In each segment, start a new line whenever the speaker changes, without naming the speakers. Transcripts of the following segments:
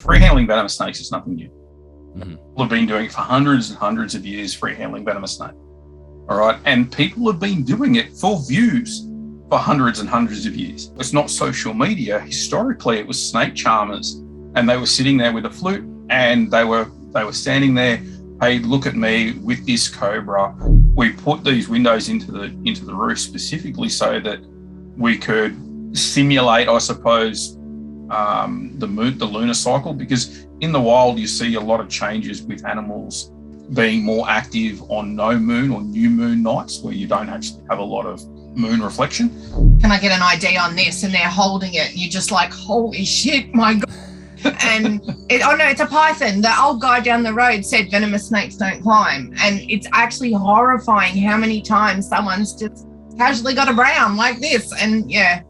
Free-handling venomous snakes is nothing new.
Mm-hmm.
People have been doing it for hundreds and hundreds of years, free-handling venomous snake. All right. And people have been doing it for views for hundreds and hundreds of years. It's not social media. Historically, it was snake charmers, and they were sitting there with a flute, and they were standing there. Hey, look at me with this cobra. We put these windows into the roof specifically so that we could simulate, I suppose, the lunar cycle, because in the wild you see a lot of changes with animals being more active on no moon or new moon nights where you don't actually have a lot of moon reflection.
Can I get an ID on this? And they're holding it. You're just like, holy shit, my God. And it's a python. The old guy down the road said venomous snakes don't climb. And it's actually horrifying how many times someone's just casually got a brown like this. And yeah.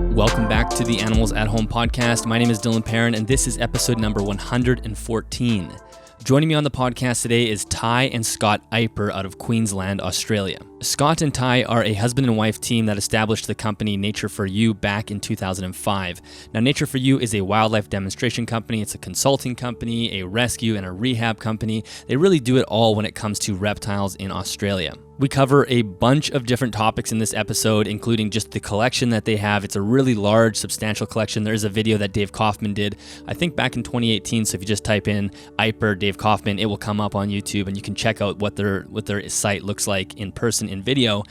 Welcome back to the Animals at Home podcast. My name is Dylan Perrin, and this is episode number 114. Joining me on the podcast today is Tie and Scott Eipper out of Queensland, Australia. Scott and Tie are a husband and wife team that established the company Nature for You back in 2005. Now, Nature for You is a wildlife demonstration company. It's a consulting company, a rescue, and a rehab company. They really do it all when it comes to reptiles in Australia. We cover a bunch of different topics in this episode, including just the collection that they have. It's a really large, substantial collection. There is a video that Dave Kaufman did, I think back in 2018. So if you just type in Eipper, Dave Kaufman, it will come up on YouTube, and you can check out what their site looks like in person, in video.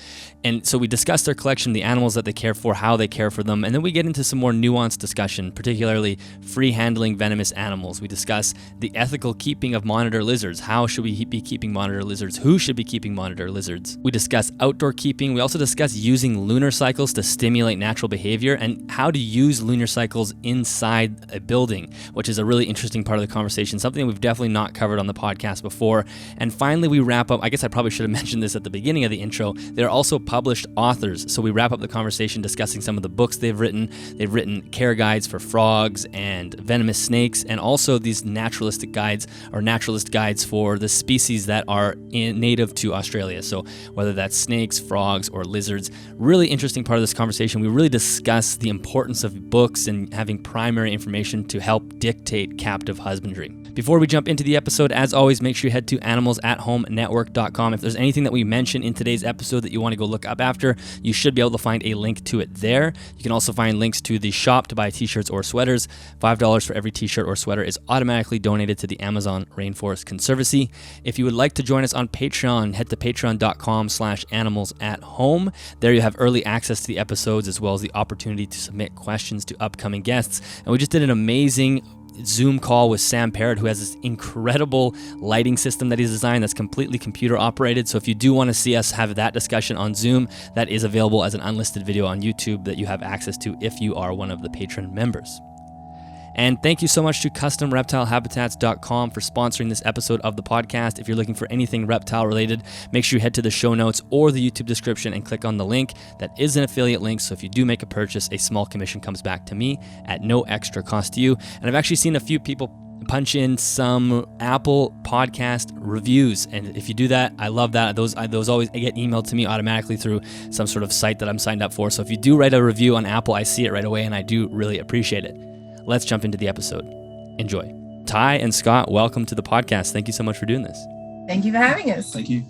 And so we discuss their collection, the animals that they care for, how they care for them, and then we get into some more nuanced discussion, particularly free-handling venomous animals. We discuss the ethical keeping of monitor lizards. How should we be keeping monitor lizards? Who should be keeping monitor lizards? We discuss outdoor keeping. We also discuss using lunar cycles to stimulate natural behavior and how to use lunar cycles inside a building, which is a really interesting part of the conversation, something we've definitely not covered on the podcast before. And finally, we wrap up. I guess I probably should have mentioned this at the beginning of the intro. They're also published authors. So we wrap up the conversation discussing some of the books they've written. They've written care guides for frogs and venomous snakes, and also these naturalistic guides or naturalist guides for the species that are native to Australia. So whether that's snakes, frogs, or lizards. Really interesting part of this conversation. We really discuss the importance of books and having primary information to help dictate captive husbandry. Before we jump into the episode, as always, make sure you head to animalsathomenetwork.com. If there's anything that we mention in today's episode that you want to go look up after, you should be able to find a link to it there. You can also find links to the shop to buy t-shirts or sweaters. $5 for every t-shirt or sweater is automatically donated to the Amazon Rainforest Conservancy. If you would like to join us on Patreon, head to patreon.com/animalsathome. There you have early access to the episodes as well as the opportunity to submit questions to upcoming guests. And we just did an amazing Zoom call with Sam Parrott, who has this incredible lighting system that he's designed that's completely computer operated. So if you do want to see us have that discussion on Zoom, that is available as an unlisted video on YouTube that you have access to if you are one of the patron members. And thank you so much to CustomReptileHabitats.com for sponsoring this episode of the podcast. If you're looking for anything reptile related, make sure you head to the show notes or the YouTube description and click on the link. That is an affiliate link, so if you do make a purchase, a small commission comes back to me at no extra cost to you. And I've actually seen a few people punch in some Apple podcast reviews, and if you do that, I love that. Those always get emailed to me automatically through some sort of site that I'm signed up for. So if you do write a review on Apple, I see it right away, and I do really appreciate it. Let's jump into the episode. Enjoy. Tie and Scott, welcome to the podcast. Thank you so much for doing this.
Thank you for having us.
Thank you.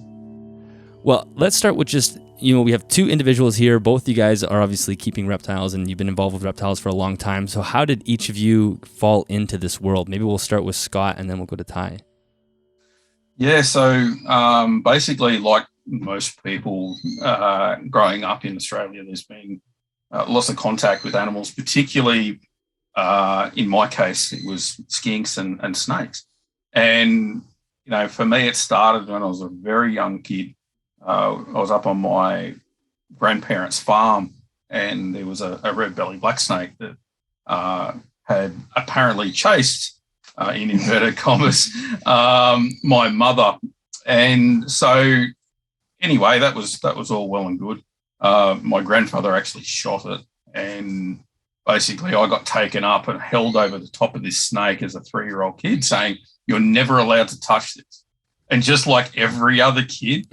Well, let's start with just, we have two individuals here. Both you guys are obviously keeping reptiles, and you've been involved with reptiles for a long time. So how did each of you fall into this world? Maybe we'll start with Scott, and then we'll go to Tie.
Yeah, so basically, like most people growing up in Australia, there's been lots of contact with animals, particularly in my case, it was skinks and snakes. And, for me, it started when I was a very young kid. I was up on my grandparents' farm, and there was a red-bellied black snake that had apparently chased, in inverted commas, my mother. And so, anyway, that was all well and good. My grandfather actually shot it, and basically I got taken up and held over the top of this snake as a 3-year-old kid saying, you're never allowed to touch this. And just like every other kid,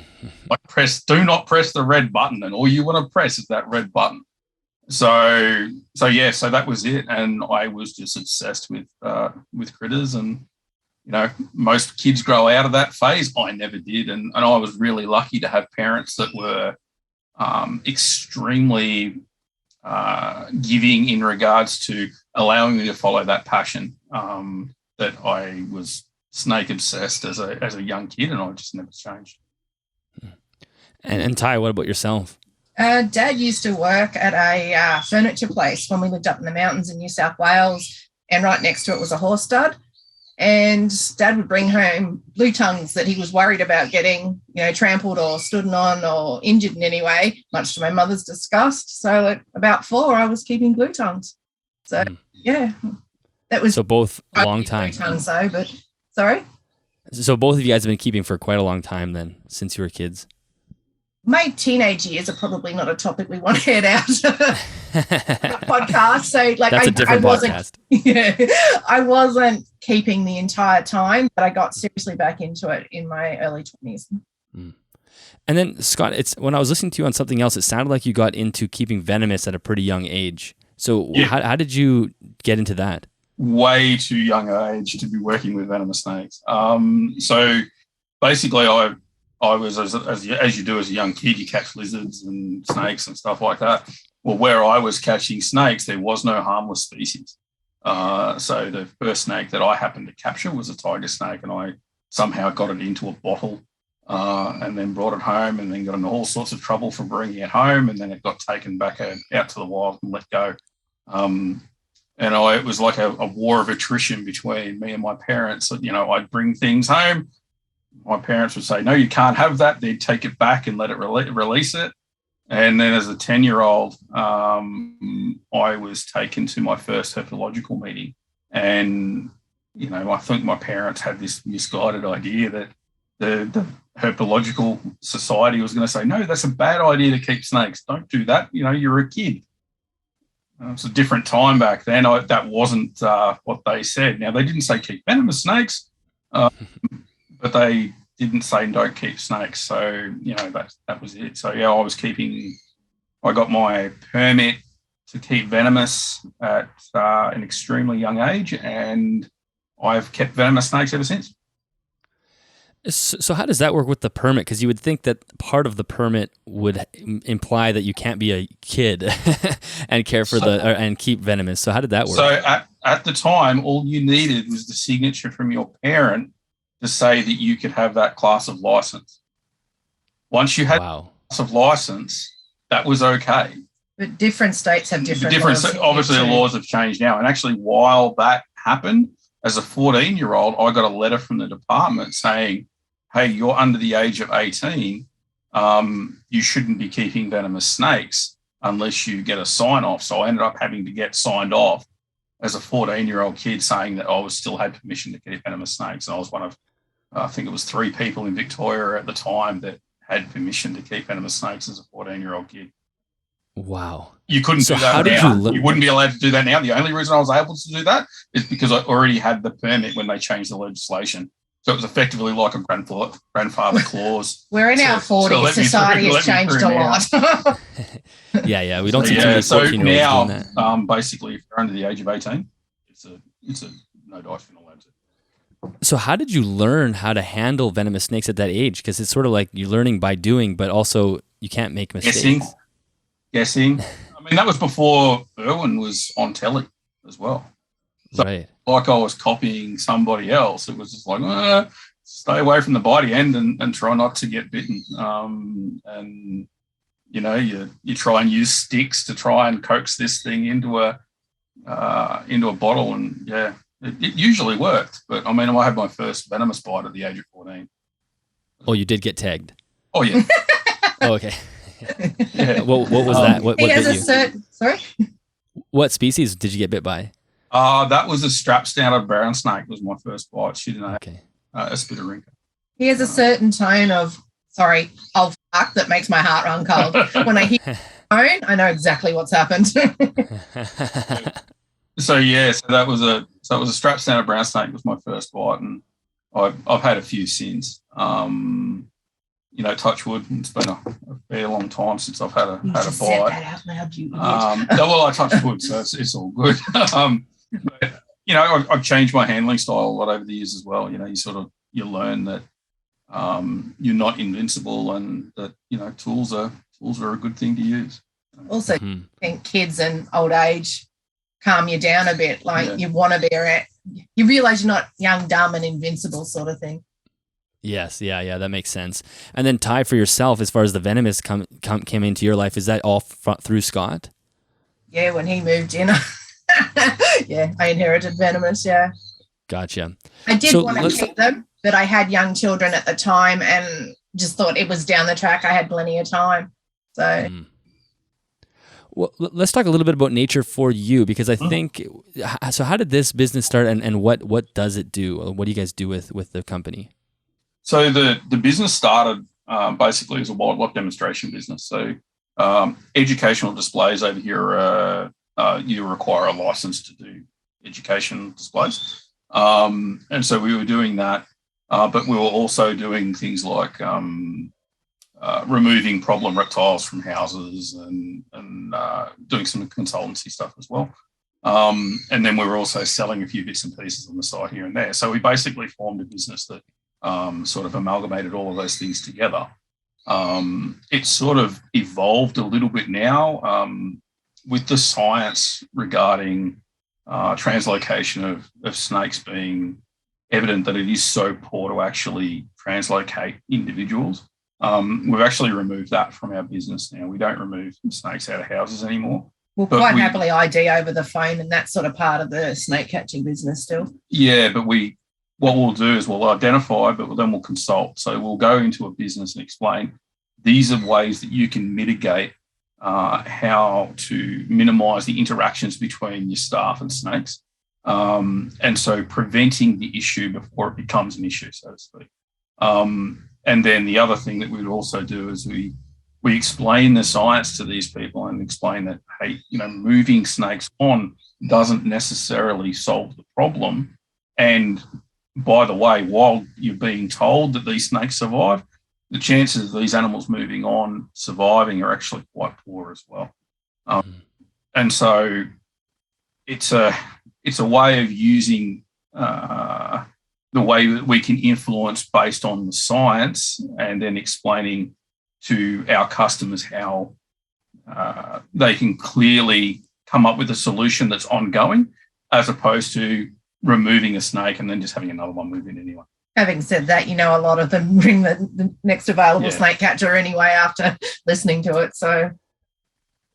do not press the red button, and all you want to press is that red button. So that was it. And I was just obsessed with critters, and most kids grow out of that phase. I never did. And I was really lucky to have parents that were extremely giving in regards to allowing me to follow that passion that I was snake obsessed as a young kid, and I just never changed.
And Ty, what about yourself?
Dad used to work at a furniture place when we lived up in the mountains in New South Wales, and right next to it was a horse stud. And Dad would bring home blue tongues that he was worried about getting, trampled or stood on or injured in any way, much to my mother's disgust. So at about 4, I was keeping blue tongues. So yeah, that was
so both a long time.
Blue tongues though, but sorry.
So both of you guys have been keeping for quite a long time then, since you were kids.
My teenage years are probably not a topic we want to head out podcast. So
that's a different podcast.
Yeah, I wasn't keeping the entire time, but I got seriously back into it in my early 20s.
And then Scott, when I was listening to you on something else, it sounded like you got into keeping venomous at a pretty young age. So how did you get into that?
Way too young age to be working with venomous snakes. So basically I was, as you do as a young kid, you catch lizards and snakes and stuff like that. Well, where I was catching snakes, there was no harmless species. So the first snake that I happened to capture was a tiger snake, and I somehow got it into a bottle and then brought it home, and then got into all sorts of trouble for bringing it home, and then it got taken back out to the wild and let go. It was like a war of attrition between me and my parents. I'd bring things home. My parents would say, no, you can't have that. They'd take it back and let it release it. And then as a 10-year-old, I was taken to my first herpetological meeting. And, I think my parents had this misguided idea that the herpetological society was going to say, no, that's a bad idea to keep snakes. Don't do that. You're a kid. It's a different time back then. That wasn't what they said. Now, they didn't say keep venomous snakes. But they didn't say don't keep snakes. So, that was it. So, I got my permit to keep venomous at an extremely young age, and I've kept venomous snakes ever since.
So how does that work with the permit? Because you would think that part of the permit would imply that you can't be a kid and care for and keep venomous. So how did that work?
So at the time, all you needed was the signature from your parent to say that you could have that class of license. Once you had class of license, that was okay.
But different states have different laws.
Obviously, the laws have changed now. And actually, while that happened, as a 14-year-old, I got a letter from the department saying, hey, you're under the age of 18. You shouldn't be keeping venomous snakes unless you get a sign-off. So I ended up having to get signed off as a 14-year-old kid saying that I still had permission to keep venomous snakes. And I was one of, I think it was 3 people in Victoria at the time that had permission to keep venomous snakes as a 14-year-old kid.
Wow.
You couldn't do that now. You wouldn't be allowed to do that now. The only reason I was able to do that is because I already had the permit when they changed the legislation. So it was effectively like a grandfather clause.
We're in our 40s. Society has changed a lot.
Yeah. We don't see too many 14-year-olds doing that.
Basically, if you're under the age of 18, it's a no dice for allowed to.
So how did you learn how to handle venomous snakes at that age? Because it's sort of like you're learning by doing, but also you can't make mistakes.
Guessing. I mean, that was before Irwin was on telly as well. So,
right.
Like I was copying somebody else. It was just like, stay away from the bite end and try not to get bitten. And, you try and use sticks to try and coax this thing into a bottle. And, yeah, it usually worked. But, I mean, I had my first venomous bite at the age of 14.
Oh, you did get tagged?
Oh, yeah.
Oh, okay. Yeah. What was that? What bit you?
Sorry?
What species did you get bit by?
That was a strap-snouted brown snake was my first bite. She didn't have a spitterenka.
He has a certain tone of fuck that makes my heart run cold. When I hear I know exactly what's happened.
So that was a strap standard brown snake was my first bite, and I've had a few since. Touch wood. It's been a very long time since I've had a bite.
Said that out loud, you idiot.
Well, I touch wood, so it's all good. But I've changed my handling style a lot over the years as well. You learn that you're not invincible, and that tools are a good thing to use.
Also, I think kids and old age calm you down a bit. You want to be around. You realise you're not young, dumb, and invincible sort of thing.
Yes, yeah, that makes sense. And then Ty, for yourself, as far as the Venomous came into your life, is that all through Scott?
Yeah, when he moved in, yeah, I inherited Venomous. Yeah,
gotcha.
I did want to keep them, but I had young children at the time, and just thought it was down the track. I had plenty of time, so.
Well, let's talk a little bit about nature for you, because I think. So, how did this business start, and what does it do? What do you guys do with the company?
So the business started basically as a wildlife demonstration business. So educational displays over here, you require a license to do education displays. And so we were doing that, but we were also doing things like removing problem reptiles from houses and doing some consultancy stuff as well. And then we were also selling a few bits and pieces on the side here and there. So we basically formed a business that sort of amalgamated all of those things together. It's sort of evolved a little bit now with the science regarding translocation of snakes being evident that it is so poor to actually translocate individuals. We've actually removed that from our business now. We don't remove snakes out of houses anymore.
We'll quite happily ID over the phone, and that's sort of part of the snake catching business still.
Yeah, but what we'll do is we'll identify, but then we'll consult. So we'll go into a business and explain these are ways that you can mitigate how to minimise the interactions between your staff and snakes. And so preventing the issue before it becomes an issue, so to speak. And then the other thing that we would also do is we explain the science to these people and explain that, hey, moving snakes on doesn't necessarily solve the problem. And by the way, while you're being told that these snakes survive, the chances of these animals moving on surviving are actually quite poor as well. And so it's a way of using the way that we can influence based on the science, and then explaining to our customers how they can clearly come up with a solution that's ongoing, as opposed to removing a snake and then just having another one move in anyway.
Having said that, a lot of them bring the next available snake catcher anyway after listening to it. So,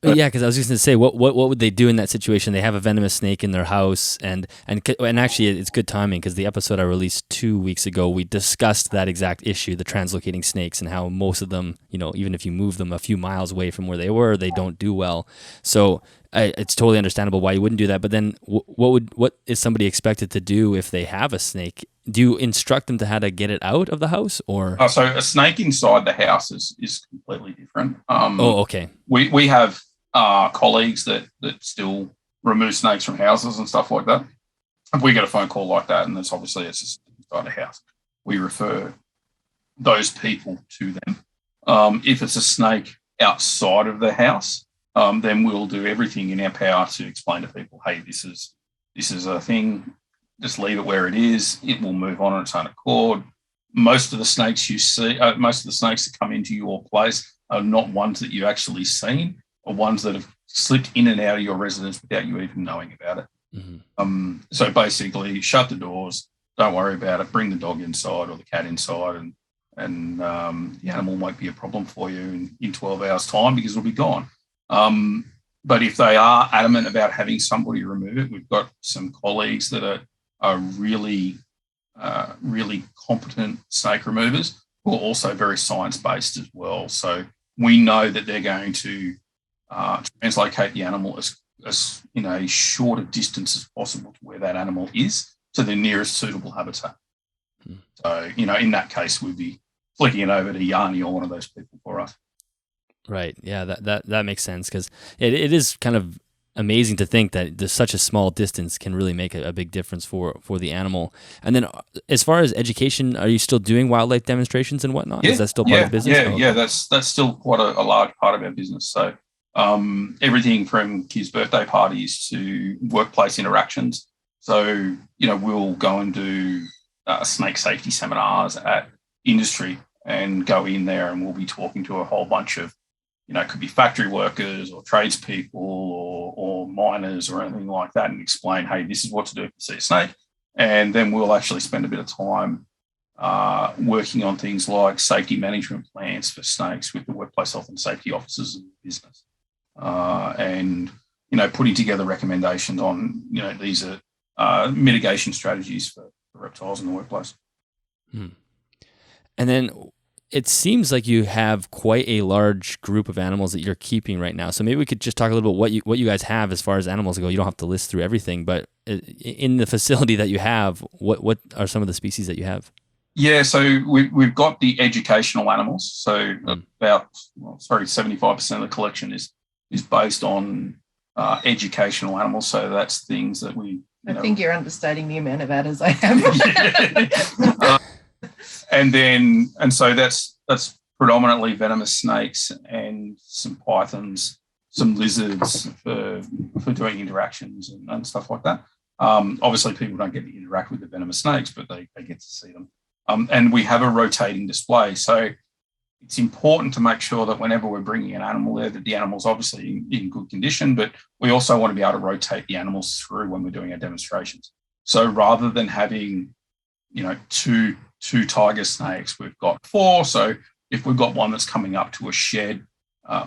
yeah, because I was just going to say, what would they do in that situation? They have a venomous snake in their house, and actually, it's good timing, because the episode I released 2 weeks ago, we discussed that exact issue, the translocating snakes, and how most of them, even if you move them a few miles away from where they were, they don't do well. So it's totally understandable why you wouldn't do that. But then, what is somebody expected to do if they have a snake? Do you instruct them to how to get it out of the house, or?
So a snake inside the house is completely different.
Okay.
We have colleagues that still remove snakes from houses and stuff like that. If we get a phone call like that, and it's just inside a house, we refer those people to them. If it's a snake outside of the house, then we'll do everything in our power to explain to people, hey, this is a thing. Just leave it where it is. It will move on its own accord. Most of the snakes you see, most of the snakes that come into your place are not ones that you've actually seen, or ones that have slipped in and out of your residence without you even knowing about it. Mm-hmm. So basically, shut the doors. Don't worry about it. Bring the dog inside or the cat inside, and the animal won't be a problem for you in 12 hours' time, because it'll be gone. But if they are adamant about having somebody remove it, we've got some colleagues that are really competent snake removers, who are also very science-based as well. So we know that they're going to translocate the animal as in a short a distance as possible to where that animal is, to the nearest suitable habitat. So, in that case, we'd be flicking it over to Yanni or one of those people for us.
Right. Yeah, that makes sense, because it is kind of amazing to think that there's such a small distance can really make a big difference for the animal. And then as far as education, are you still doing wildlife demonstrations and whatnot?
Yeah,
Is that still part of the business?
Yeah, that's still quite a large part of our business. So everything from kids' birthday parties to workplace interactions. So, we'll go and do snake safety seminars at industry and go in there, and we'll be talking to a whole bunch of, it could be factory workers or tradespeople or miners or anything like that, and explain, hey, this is what to do if you see a snake. And then we'll actually spend a bit of time working on things like safety management plans for snakes with the workplace health and safety officers in the business. And, putting together recommendations on, these are mitigation strategies for reptiles in the workplace.
And then it seems like you have quite a large group of animals that you're keeping right now. So maybe we could just talk a little bit what you guys have as far as animals go. You don't have to list through everything, but in the facility that you have, what are some of the species that you have?
Yeah, so we've got the educational animals. So about 75% of the collection is based on educational animals. So that's things that we.
I think you're understating the amount of adders I have.
And so that's predominantly venomous snakes and some pythons, some lizards for doing interactions and stuff like that. Obviously, people don't get to interact with the venomous snakes, but they get to see them. And we have a rotating display. So it's important to make sure that whenever we're bringing an animal there, that the animal's obviously in good condition, but we also want to be able to rotate the animals through when we're doing our demonstrations. So rather than having, two tiger snakes, we've got 4. So if we've got one that's coming up to a shed,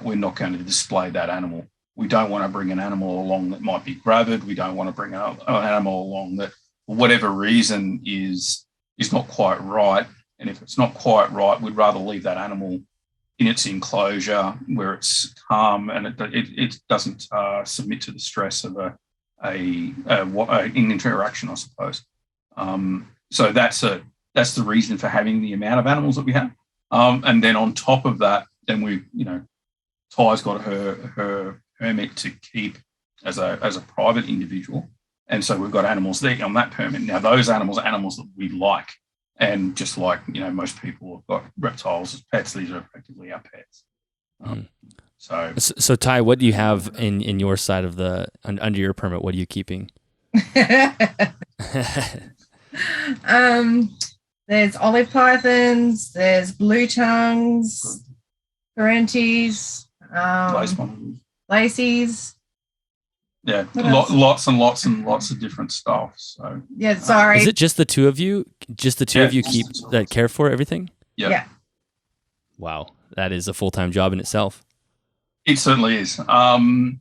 we're not going to display that animal. We don't want to bring an animal along that might be gravid. We don't want to bring an animal along that, for whatever reason, is not quite right. And if it's not quite right, we'd rather leave that animal in its enclosure where it's calm and it doesn't submit to the stress of an interaction, I suppose. So that's the reason for having the amount of animals that we have. And then on top of that, then we, Ty's got her permit to keep as a private individual. And so we've got animals there on that permit. Now, those animals are animals that we like. And just like, most people have got reptiles as pets, these are effectively our pets.
So Ty, what do you have in your side of under your permit? What are you keeping?
There's olive pythons, there's blue tongues, Parentes, lacies.
Yeah, lots and lots and lots of different stuff. So
yeah, sorry.
Is it just the two of you? Just the two of you keep that care for everything?
Yeah.
Wow, that is a full-time job in itself.
It certainly is. So some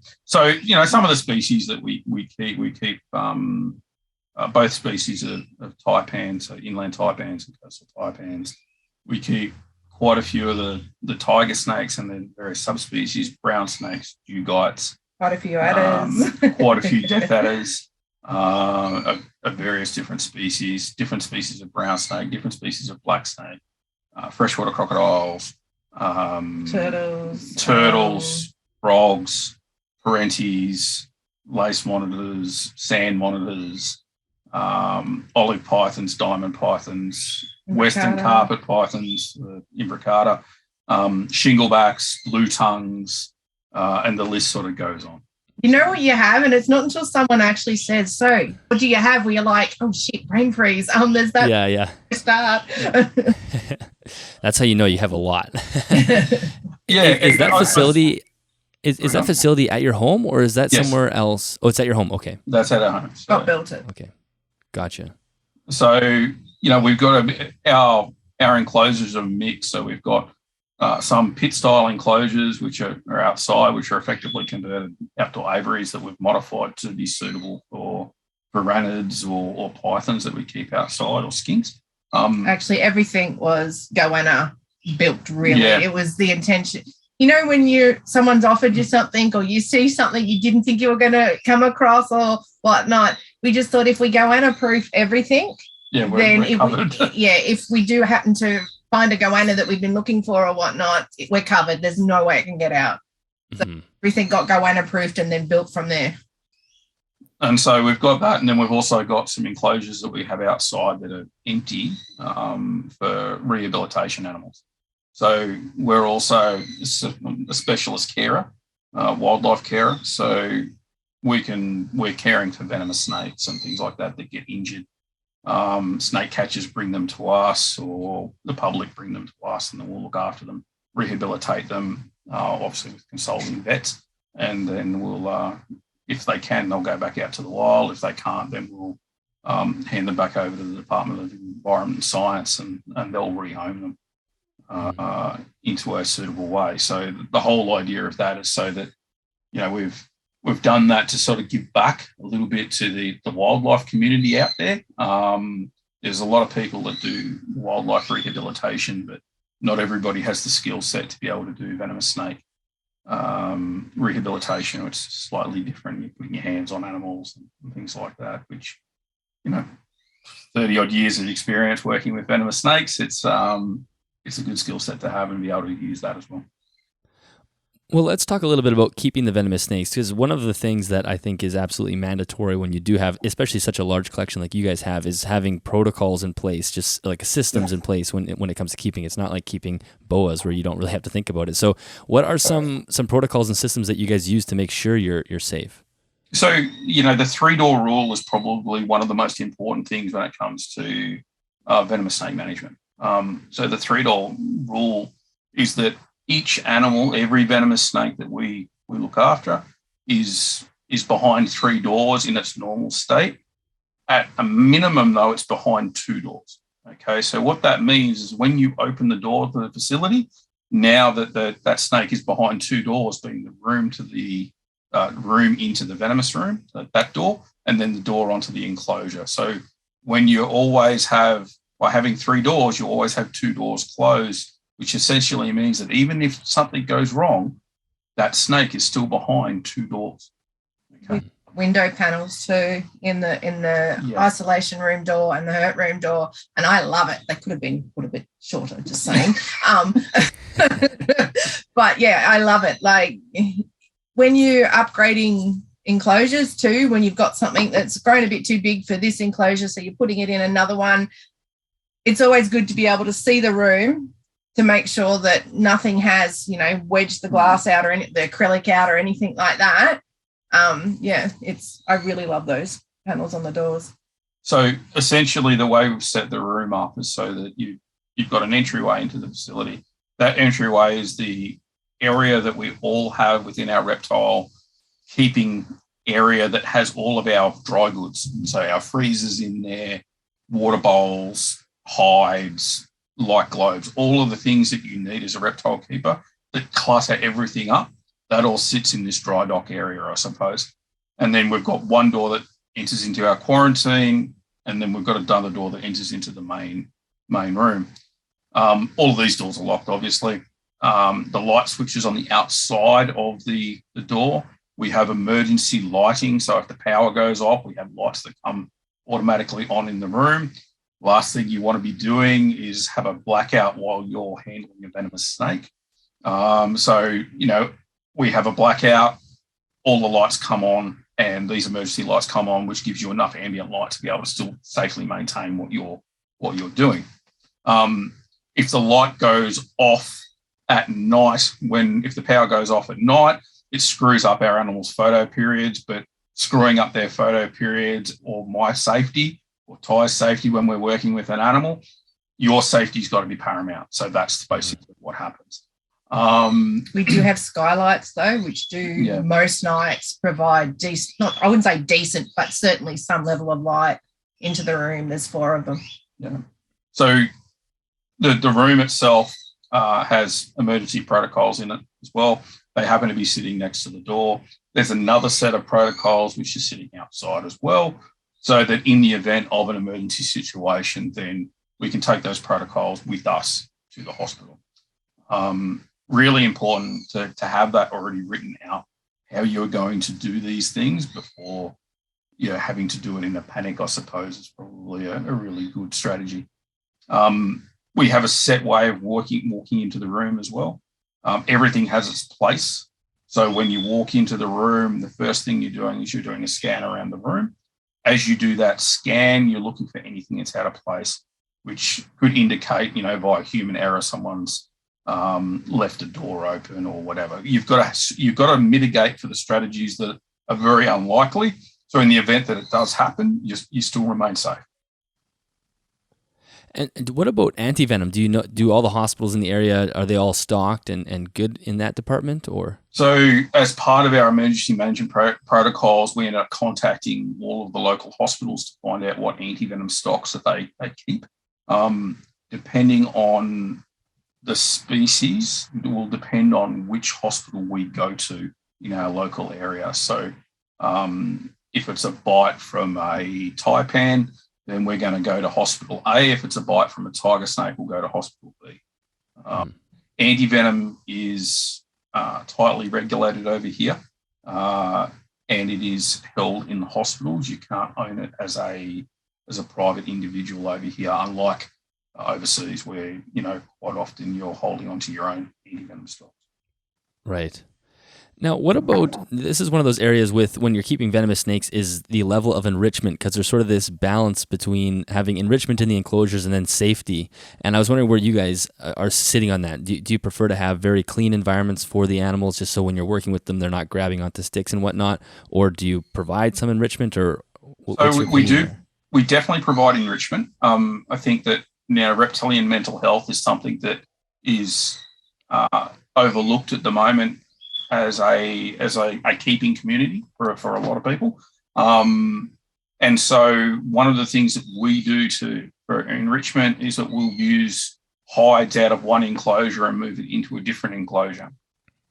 of the species that we keep both species of taipans, so inland taipans and coastal taipans. We keep quite a few of the tiger snakes and then various subspecies, brown snakes, dugites.
Quite a few adders.
Quite a few death adders of various different species of brown snake, different species of black snake, freshwater crocodiles, turtles, frogs, Parentes, lace monitors, sand monitors, olive pythons, diamond pythons, western carpet pythons, imbricata, shinglebacks, blue tongues, and the list sort of goes on.
You know what you have, and it's not until someone actually says, so what do you have, where you're like, oh shit, brain freeze. There's that start.
That's how you know you have a lot.
Yeah.
Is that facility is that facility at your home, or is that somewhere else? Oh, it's at your home. Okay.
That's at our home. So.
Got built it.
Okay. Gotcha.
So, we've got our enclosures are mixed. So we've got some pit-style enclosures, which are outside, which are effectively converted outdoor aviaries that we've modified to be suitable for ranids or pythons that we keep outside, or skinks.
Actually, everything was goanna built, really. Yeah. It was the intention. When someone's offered you something, or you see something you didn't think you were going to come across or whatnot, we just thought if we goanna-proof everything,
we're covered.
if we do happen to find a goanna that we've been looking for or whatnot, we're covered. There's no way it can get out. So everything got goanna proofed and then built from there.
And so we've got that, and then we've also got some enclosures that we have outside that are empty for rehabilitation animals. So we're also a specialist carer, wildlife carer. So we're caring for venomous snakes and things like that get injured. Snake catchers bring them to us, or the public bring them to us, and then we'll look after them, rehabilitate them, obviously with consulting vets, and then we'll, if they can, they'll go back out to the wild. If they can't, then we'll hand them back over to the Department of Environment and Science, and they'll rehome them into a suitable way. So the whole idea of that is so that, we've done that to sort of give back a little bit to the wildlife community out there. There's a lot of people that do wildlife rehabilitation, but not everybody has the skill set to be able to do venomous snake rehabilitation, which is slightly different. You're putting your hands on animals and things like that, which, 30 odd years of experience working with venomous snakes, it's a good skill set to have and be able to use that as well.
Well, let's talk a little bit about keeping the venomous snakes, because one of the things that I think is absolutely mandatory when you do have, especially such a large collection like you guys have, is having protocols in place, just like systems in place when it comes to keeping. It's not like keeping boas where you don't really have to think about it. So what are some protocols and systems that you guys use to make sure you're safe?
So, the 3-door rule is probably one of the most important things when it comes to venomous snake management. So the 3-door rule is that each animal, every venomous snake that we look after is behind 3 doors in its normal state. At a minimum, though, it's behind 2 doors. Okay, so what that means is when you open the door to the facility, now that snake is behind 2 doors, being the room to the room into the venomous room, that door, and then the door onto the enclosure. So when you always have, by having 3 doors, you always have 2 doors closed, which essentially means that even if something goes wrong, that snake is still behind 2 doors. Okay.
Window panels too in the isolation room door and the hurt room door, and I love it. They could have been put a bit shorter, just saying. But yeah, I love it. Like when you're upgrading enclosures too, when you've got something that's grown a bit too big for this enclosure, so you're putting it in another one, it's always good to be able to see the room, to make sure that nothing has, wedged the glass out or the acrylic out or anything like that. I really love those panels on the doors.
So essentially the way we've set the room up is so that you've got an entryway into the facility. That entryway is the area that we all have within our reptile keeping area that has all of our dry goods. So our freezers in there, water bowls, hides, light globes, all of the things that you need as a reptile keeper that clutter everything up, that all sits in this dry dock area, I suppose. And then we've got one door that enters into our quarantine, and then we've got another door that enters into the main room. All of these doors are locked, obviously. The light switches on the outside of the door. We have emergency lighting, so if the power goes off, we have lights that come automatically on in the room. Last thing you want to be doing is have a blackout while you're handling a venomous snake. We have a blackout, all the lights come on, and these emergency lights come on, which gives you enough ambient light to be able to still safely maintain what you're doing. If the light goes off at night, if the power goes off at night, it screws up our animals' photo periods, but screwing up their photo periods or my safety or Tie's safety when we're working with an animal, your safety's got to be paramount. So that's basically what happens.
We do have skylights though, which do most nights provide decent, I wouldn't say decent, but certainly some level of light into the room. There's 4 of them.
Yeah. So the room itself has emergency protocols in it as well. They happen to be sitting next to the door. There's another set of protocols which is sitting outside as well, so that in the event of an emergency situation, then we can take those protocols with us to the hospital. Really important to have that already written out, how you're going to do these things before having to do it in a panic, I suppose, is probably a really good strategy. We have a set way of walking into the room as well. Everything has its place. So when you walk into the room, the first thing you're doing is you're doing a scan around the room. As you do that scan, you're looking for anything that's out of place, which could indicate, by human error, someone's left a door open or whatever. You've got to mitigate for the strategies that are very unlikely. So in the event that it does happen, you still remain safe.
And what about anti-venom? Do all the hospitals in the area, are they all stocked and good in that department, or? So
as part of our emergency management protocols, we end up contacting all of the local hospitals to find out what anti-venom stocks that they keep. Depending on the species, it will depend on which hospital we go to in our local area. So if it's a bite from a taipan, then we're going to go to hospital A. If it's a bite from a tiger snake, we'll go to hospital B. Anti-venom is tightly regulated over here, and it is held in the hospitals. You can't own it as a private individual over here, unlike overseas where, quite often you're holding onto your own anti-venom stocks.
Right. Now, what about, this is one of those areas with, when you're keeping venomous snakes, is the level of enrichment, because there's sort of this balance between having enrichment in the enclosures and then safety. And I was wondering where you guys are sitting on that. Do you prefer to have very clean environments for the animals, just so when you're working with them, they're not grabbing onto sticks and whatnot? Or do you provide some enrichment, or
we do. There? We definitely provide enrichment. I think that now reptilian mental health is something that is overlooked at the moment as a keeping community for a lot of people. And so one of the things that we do for enrichment is that we'll use hides out of one enclosure and move it into a different enclosure.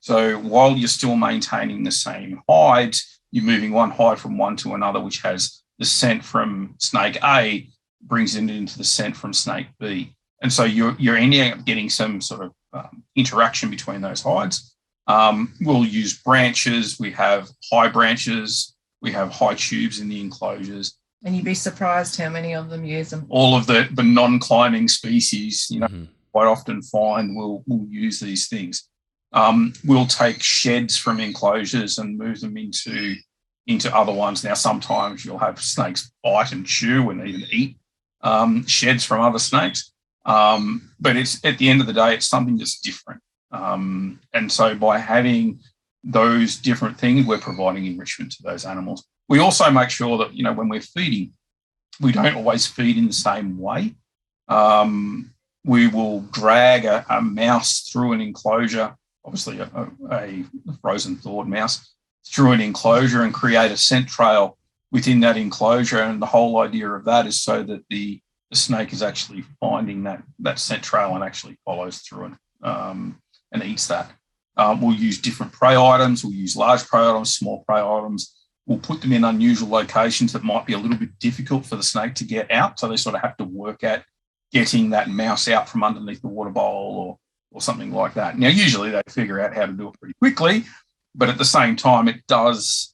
So while you're still maintaining the same hides, you're moving one hide from one to another, which has the scent from snake A, brings it into the scent from snake B. And so you're ending up getting some sort of interaction between those hides. We'll use branches. We have high branches. We have high tubes in the enclosures.
And you'd be surprised how many of them use them.
All of the non-climbing species, quite often find will use these things. We'll take sheds from enclosures and move them into other ones. Now, sometimes you'll have snakes bite and chew and even eat sheds from other snakes. But it's, at the end of the day, it's something that's different. And so by having those different things, we're providing enrichment to those animals. We also make sure that, when we're feeding, we don't always feed in the same way. We will drag a mouse through an enclosure, obviously a frozen thawed mouse, through an enclosure and create a scent trail within that enclosure. And the whole idea of that is so that the snake is actually finding that scent trail and actually follows through it and eats that. We'll use different prey items. We'll use large prey items, small prey items. We'll put them in unusual locations that might be a little bit difficult for the snake to get out. So they sort of have to work at getting that mouse out from underneath the water bowl or something like that. Now, usually they figure out how to do it pretty quickly, but at the same time, it does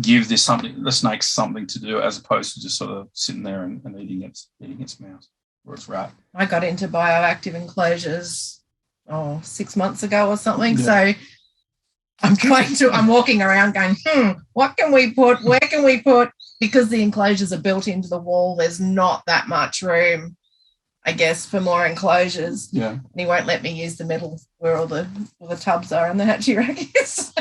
give the snake something to do, as opposed to just sort of sitting there and eating its mouse or its rat.
I got into bioactive enclosures 6 months ago or something. Yeah. So I'm walking around going, what can we put? Where can we put? Because the enclosures are built into the wall, there's not that much room, I guess, for more enclosures.
Yeah.
And he won't let me use the middle where all the tubs are and the hatchie rack is.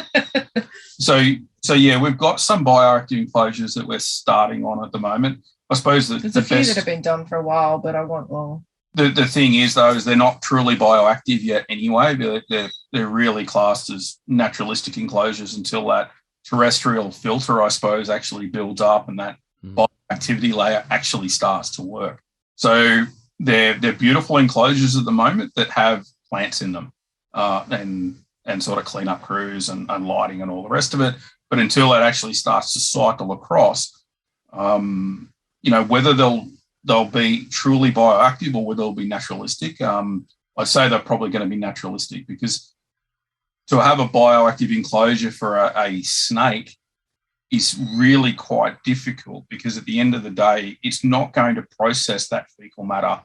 So yeah, we've got some bioactive enclosures that we're starting on at the moment. I suppose
there's a few that have been done for a while, but I want more.
The thing is, though, is they're not truly bioactive yet anyway. They're really classed as naturalistic enclosures until that terrestrial filter, I suppose, actually builds up and that bioactivity layer actually starts to work. So they're beautiful enclosures at the moment that have plants in them and sort of cleanup crews and lighting and all the rest of it. But until that actually starts to cycle across, whether they'll be truly bioactive or whether they'll be naturalistic, I'd say they're probably going to be naturalistic, because to have a bioactive enclosure for a snake is really quite difficult, because at the end of the day, it's not going to process that fecal matter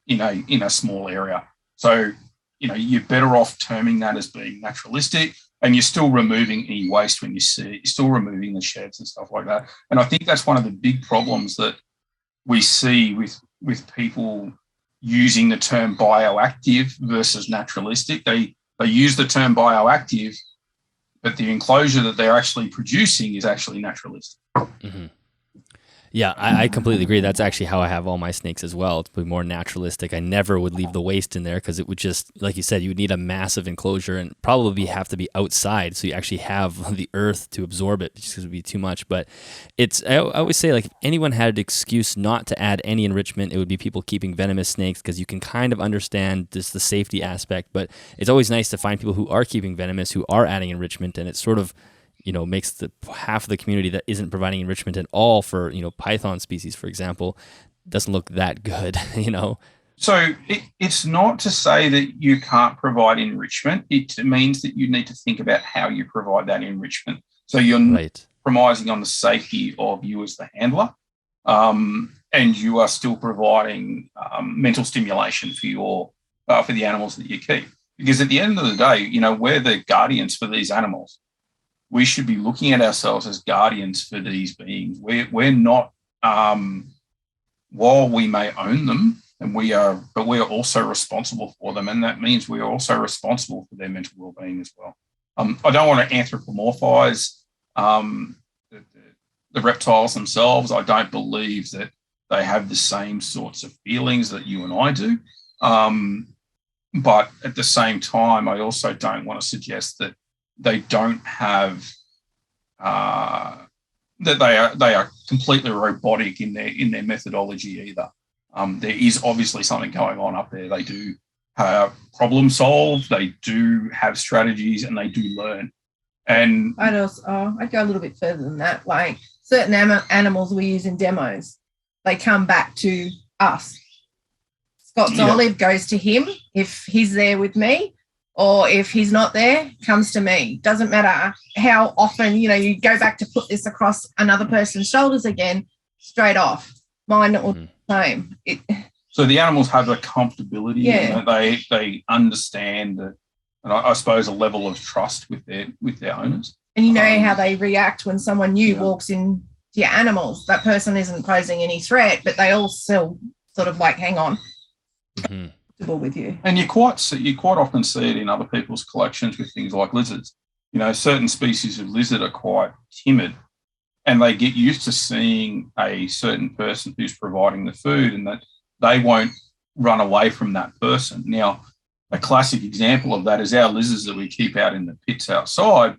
in a small area. So, you're better off terming that as being naturalistic, and you're still removing any waste when you see it. You're still removing the sheds and stuff like that. And I think that's one of the big problems that we see with people using the term bioactive versus naturalistic. They use the term bioactive, but the enclosure that they're actually producing is actually naturalistic.
Mm-hmm. Yeah, I completely agree. That's actually how I have all my snakes as well. It's more naturalistic. I never would leave the waste in there because it would just, like you said, you would need a massive enclosure and probably have to be outside so you actually have the earth to absorb it just because it would be too much. But I always say, like, if anyone had an excuse not to add any enrichment, it would be people keeping venomous snakes because you can kind of understand just the safety aspect. But it's always nice to find people who are keeping venomous, who are adding enrichment, and it's sort of makes the half of the community that isn't providing enrichment at all for, python species, for example, doesn't look that good,
So it's not to say that you can't provide enrichment. It means that you need to think about how you provide that enrichment. So you're not compromising on the safety of you as the handler, and you are still providing mental stimulation for the animals that you keep. Because at the end of the day, we're the guardians for these animals. We should be looking at ourselves as guardians for these beings. We're not, while we may own them, but we are also responsible for them, and that means we are also responsible for their mental well-being as well. I don't want to anthropomorphize the reptiles themselves. I don't believe that they have the same sorts of feelings that you and I do. But at the same time, I also don't want to suggest that they don't have that they are completely robotic in their methodology either. There is obviously something going on up there. They do problem solve, they do have strategies, and they do learn. And
I'd go a little bit further than that. Like certain animals we use in demos, they come back to us. Scott's olive goes to him if he's there with me. Or if he's not there, comes to me. Doesn't matter how often, you go back to put this across another person's shoulders again, straight off. Mine will be the same.
So the animals have a comfortability.
Yeah.
They understand that, and I suppose a level of trust with their owners.
And how they react when someone new walks into your animals. That person isn't posing any threat, but they all still sort of like, hang on. Mm-hmm. With you,
and you quite often see it in other people's collections with things like lizards. Certain species of lizard are quite timid, and they get used to seeing a certain person who's providing the food, and that they won't run away from that person. Now, a classic example of that is our lizards that we keep out in the pits outside,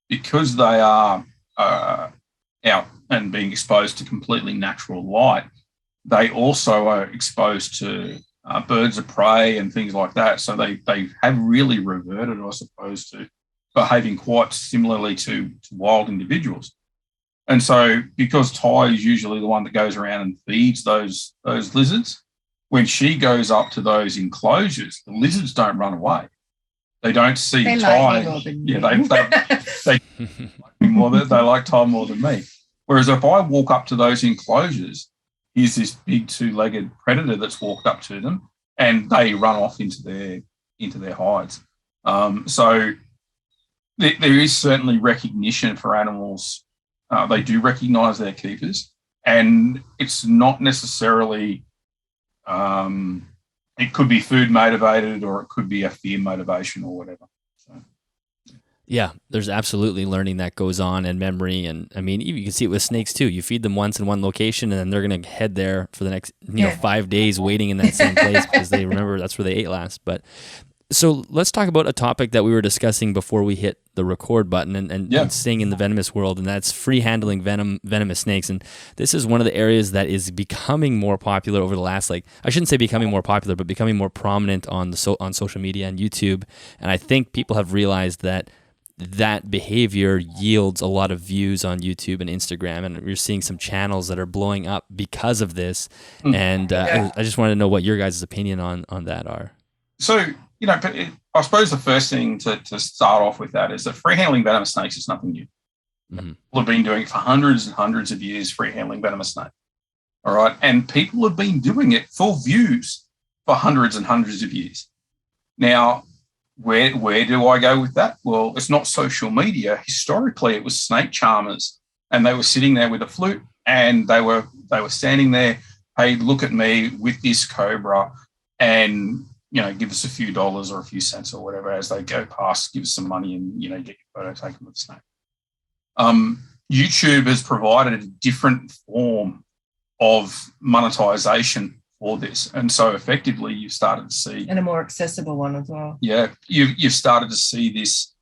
because they are out and being exposed to completely natural light. They also are exposed to birds of prey and things like that. So they have really reverted, I suppose, to behaving quite similarly to wild individuals. And so because Tie is usually the one that goes around and feeds those lizards, when she goes up to those enclosures, the lizards don't run away. They don't see Tie. They like Tie more than me. Whereas if I walk up to those enclosures, here's this big two-legged predator that's walked up to them, and they run off into their hides. So there is certainly recognition for animals. They do recognise their keepers, and it's not necessarily. It could be food motivated, or it could be a fear motivation, or whatever. So.
Yeah, there's absolutely learning that goes on, and memory, and I mean, you can see it with snakes too. You feed them once in one location, and then they're going to head there for the next 5 days, waiting in that same place because they remember that's where they ate last. But so let's talk about a topic that we were discussing before we hit the record button, and staying in the venomous world, and that's free handling venomous snakes. And this is one of the areas that is becoming more popular over the last, I shouldn't say becoming more popular, but becoming more prominent on social media and YouTube. And I think people have realized that behavior yields a lot of views on YouTube and Instagram, and we're seeing some channels that are blowing up because of this. And I just wanted to know what your guys' opinion on that are.
So, I suppose the first thing to start off with that is that free handling venomous snakes is nothing new. Mm-hmm. People have been doing it for hundreds and hundreds of years, free handling venomous snake. All right. And people have been doing it for views for hundreds and hundreds of years. Now, where do I go with that? Well, it's not social media. Historically, it was snake charmers, and they were sitting there with a flute, and they were standing there. Hey, look at me with this cobra, and give us a few dollars or a few cents or whatever as they go past. Give us some money, and get your photo taken with the snake. YouTube has provided a different form of monetization for this, and so effectively you've started to see,
and a more accessible one as well.
Yeah, you've started to see this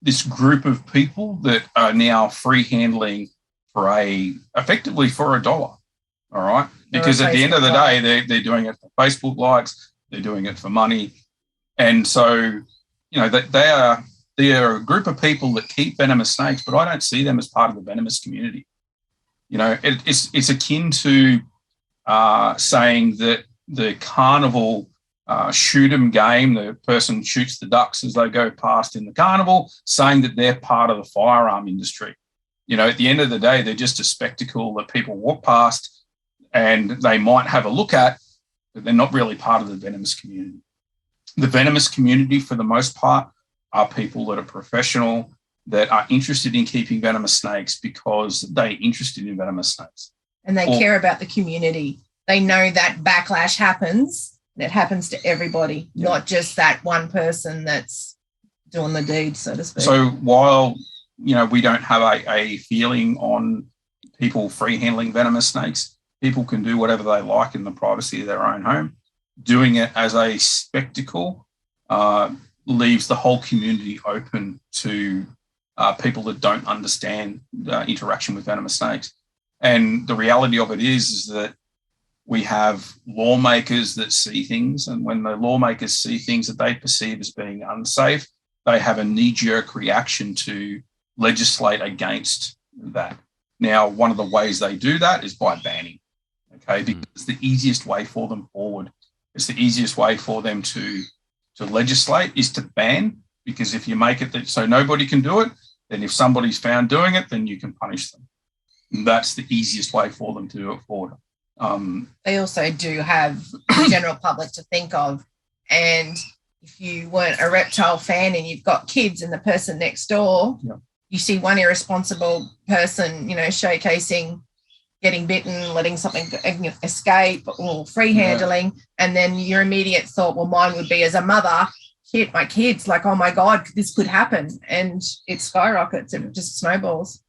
this group of people that are now free handling effectively for $1. All right, because at the end of the day, they're doing it for Facebook likes, they're doing it for money, and so that they are a group of people that keep venomous snakes, but I don't see them as part of the venomous community. It's akin to saying that the carnival shoot 'em game, the person shoots the ducks as they go past in the carnival, saying that they're part of the firearm industry. At the end of the day, they're just a spectacle that people walk past and they might have a look at, but they're not really part of the venomous community. The venomous community, for the most part, are people that are professional, that are interested in keeping venomous snakes because they're interested in venomous snakes.
And they care about the community. They know that backlash happens. It happens to everybody, not just that one person that's doing the deed, so to speak.
So while, we don't have a feeling on people free handling venomous snakes, people can do whatever they like in the privacy of their own home. Doing it as a spectacle leaves the whole community open to people that don't understand the interaction with venomous snakes. And the reality of it is that we have lawmakers that see things, and when the lawmakers see things that they perceive as being unsafe, they have a knee-jerk reaction to legislate against that. Now, one of the ways they do that is by banning, okay, because it's the easiest way for them forward. It's the easiest way for them to legislate is to ban, because if you make it so nobody can do it, then if somebody's found doing it, then you can punish them. And that's the easiest way for them to do it forward.
They also do have the general public to think of. And if you weren't a reptile fan and you've got kids and the person next door, you see one irresponsible person, showcasing getting bitten, letting something escape, or free handling, and then your immediate thought, well, mine would be as a mother, shit, my kids, like, oh my God, this could happen. And it skyrockets, it just snowballs.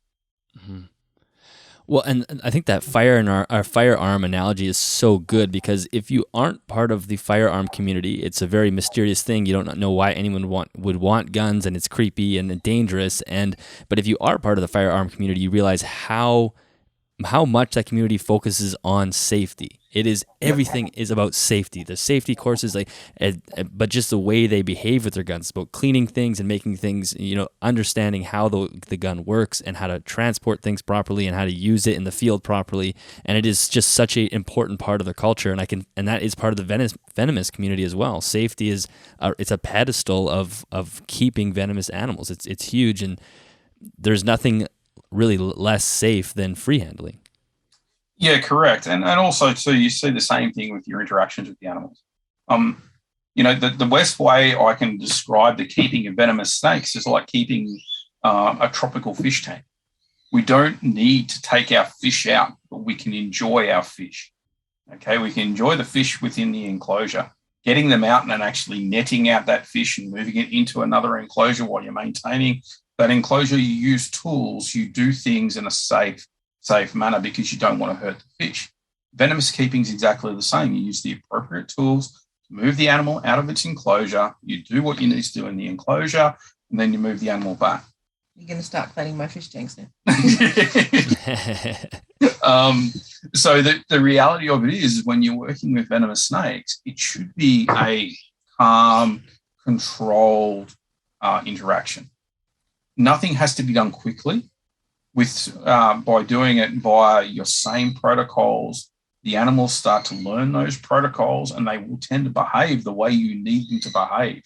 Mm-hmm. Well, and I think that our firearm analogy is so good, because if you aren't part of the firearm community, it's a very mysterious thing. You don't know why anyone would want guns, and it's creepy and dangerous. But if you are part of the firearm community, you realize how much that community focuses on safety. It is, everything is about safety. The safety courses, but just the way they behave with their guns, about cleaning things and making things, understanding how the gun works and how to transport things properly and how to use it in the field properly. And it is just such an important part of their culture. And that is part of the venomous community as well. Safety is, it's a pedestal of keeping venomous animals. It's huge, and there's nothing really less safe than free handling.
Yeah, correct. And also, too, you see the same thing with your interactions with the animals. The best way I can describe the keeping of venomous snakes is like keeping a tropical fish tank. We don't need to take our fish out, but we can enjoy our fish. Okay, we can enjoy the fish within the enclosure. Getting them out and actually netting out that fish and moving it into another enclosure while you're maintaining that enclosure, you use tools, you do things in a safe manner because you don't want to hurt the fish. Venomous keeping is exactly the same. You use the appropriate tools to move the animal out of its enclosure. You do what you need to do in the enclosure, and then you move the animal back.
You're going to start cleaning my fish tanks now.
So the reality of it is when you're working with venomous snakes, it should be a calm, controlled interaction. Nothing has to be done quickly. By doing it via your same protocols, the animals start to learn those protocols, and they will tend to behave the way you need them to behave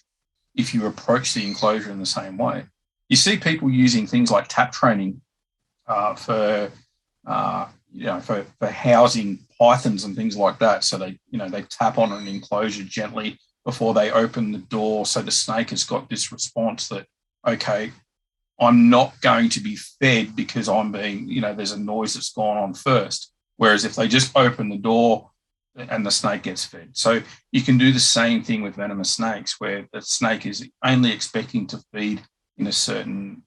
if you approach the enclosure in the same way. You see people using things like tap training for for housing pythons and things like that. So they tap on an enclosure gently before they open the door. So the snake has got this response that, okay, I'm not going to be fed because there's a noise that's gone on first. Whereas if they just open the door and the snake gets fed. So you can do the same thing with venomous snakes, where the snake is only expecting to feed in a certain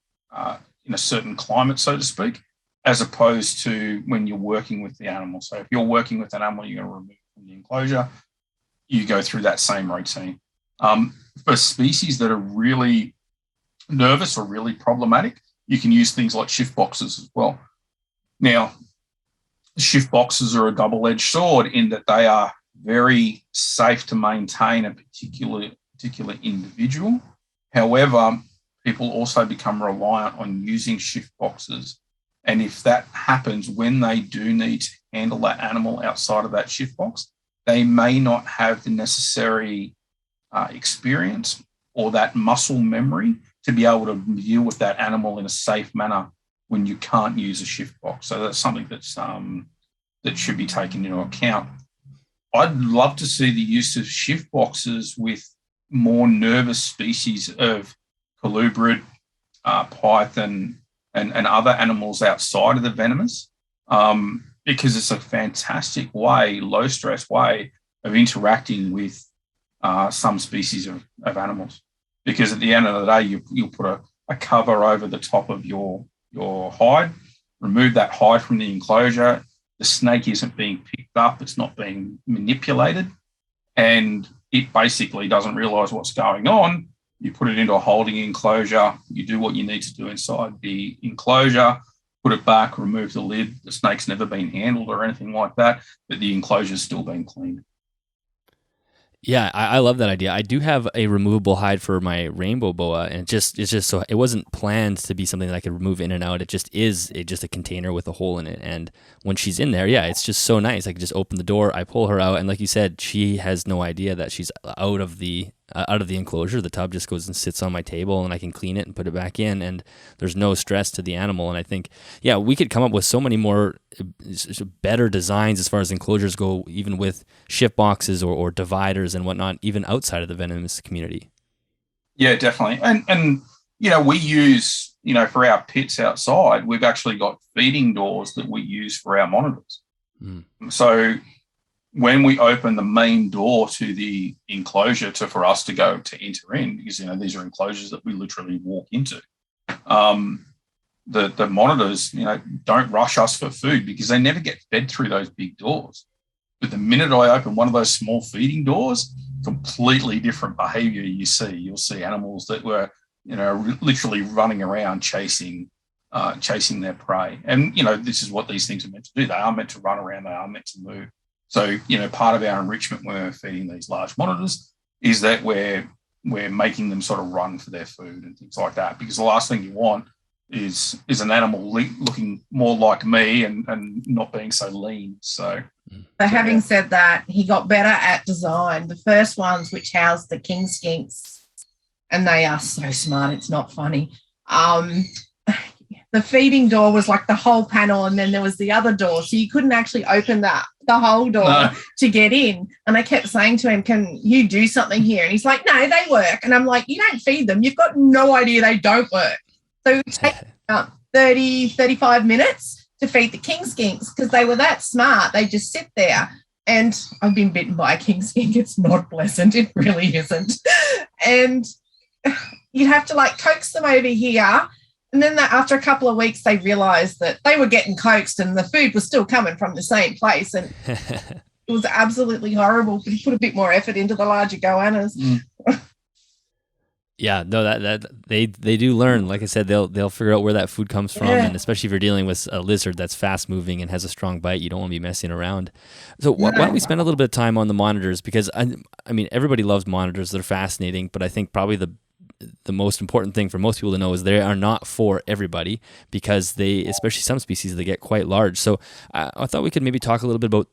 climate, so to speak, as opposed to when you're working with the animal. So if you're working with an animal, you're going to remove from the enclosure, you go through that same routine. For species that are really nervous or really problematic, you can use things like shift boxes as well. Now, shift boxes are a double-edged sword in that they are very safe to maintain a particular individual. However, people also become reliant on using shift boxes. And if that happens, when they do need to handle that animal outside of that shift box, they may not have the necessary experience or that muscle memory to be able to deal with that animal in a safe manner when you can't use a shift box. So that's something that should be taken into account. I'd love to see the use of shift boxes with more nervous species of colubrid, python, and other animals outside of the venomous, because it's a fantastic way, low-stress way of interacting with some species of animals. Because at the end of the day, you'll put a cover over the top of your hide, remove that hide from the enclosure. The snake isn't being picked up. It's not being manipulated. And it basically doesn't realise what's going on. You put it into a holding enclosure. You do what you need to do inside the enclosure, put it back, remove the lid. The snake's never been handled or anything like that, but the enclosure's still been cleaned.
Yeah, I love that idea. I do have a removable hide for my rainbow boa, and it's just so it wasn't planned to be something that I could remove in and out. It just is just a container with a hole in it. And when she's in there, yeah, it's just so nice. I can just open the door, I pull her out, and like you said, she has no idea that she's out of the enclosure. The tub just goes and sits on my table, and I can clean it and put it back in, and there's no stress to the animal. And I think, yeah, we could come up with so many more better designs as far as enclosures go, even with shift boxes or dividers and whatnot, even outside of the venomous community.
Yeah, definitely. And we use, for our pits outside, we've actually got feeding doors that we use for our monitors. So when we open the main door to the enclosure for us to go to enter in, because, these are enclosures that we literally walk into, the monitors, don't rush us for food because they never get fed through those big doors. But the minute I open one of those small feeding doors, completely different behavior you see. You'll see animals that were, literally running around chasing their prey. And, this is what these things are meant to do. They are meant to run around. They are meant to move. So, part of our enrichment when we're feeding these large monitors is that we're making them sort of run for their food and things like that, because the last thing you want is an animal looking more like me and not being so lean. So
having said that, he got better at design. The first ones, which housed the king skinks, and they are so smart, it's not funny. The feeding door was like the whole panel, and then there was the other door, so you couldn't actually open the whole door to get in. And I kept saying to him, can you do something here? And he's like, no, they work. And I'm like, you don't feed them. You've got no idea they don't work. So it would take about 30, 35 minutes to feed the king skinks because they were that smart. They just sit there. And I've been bitten by a king skink. It's not pleasant. It really isn't. And you'd have to coax them over here. And then after a couple of weeks, they realised that they were getting coaxed and the food was still coming from the same place. And it was absolutely horrible. But he put a bit more effort into the larger goannas.
Yeah, no, that they do learn. Like I said, they'll figure out where that food comes from, and especially if you're dealing with a lizard that's fast moving and has a strong bite, you don't want to be messing around. So why don't we spend a little bit of time on the monitors? Because I mean, everybody loves monitors; they're fascinating. But I think probably the most important thing for most people to know is they are not for everybody, because especially some species, they get quite large. So I thought we could maybe talk a little bit about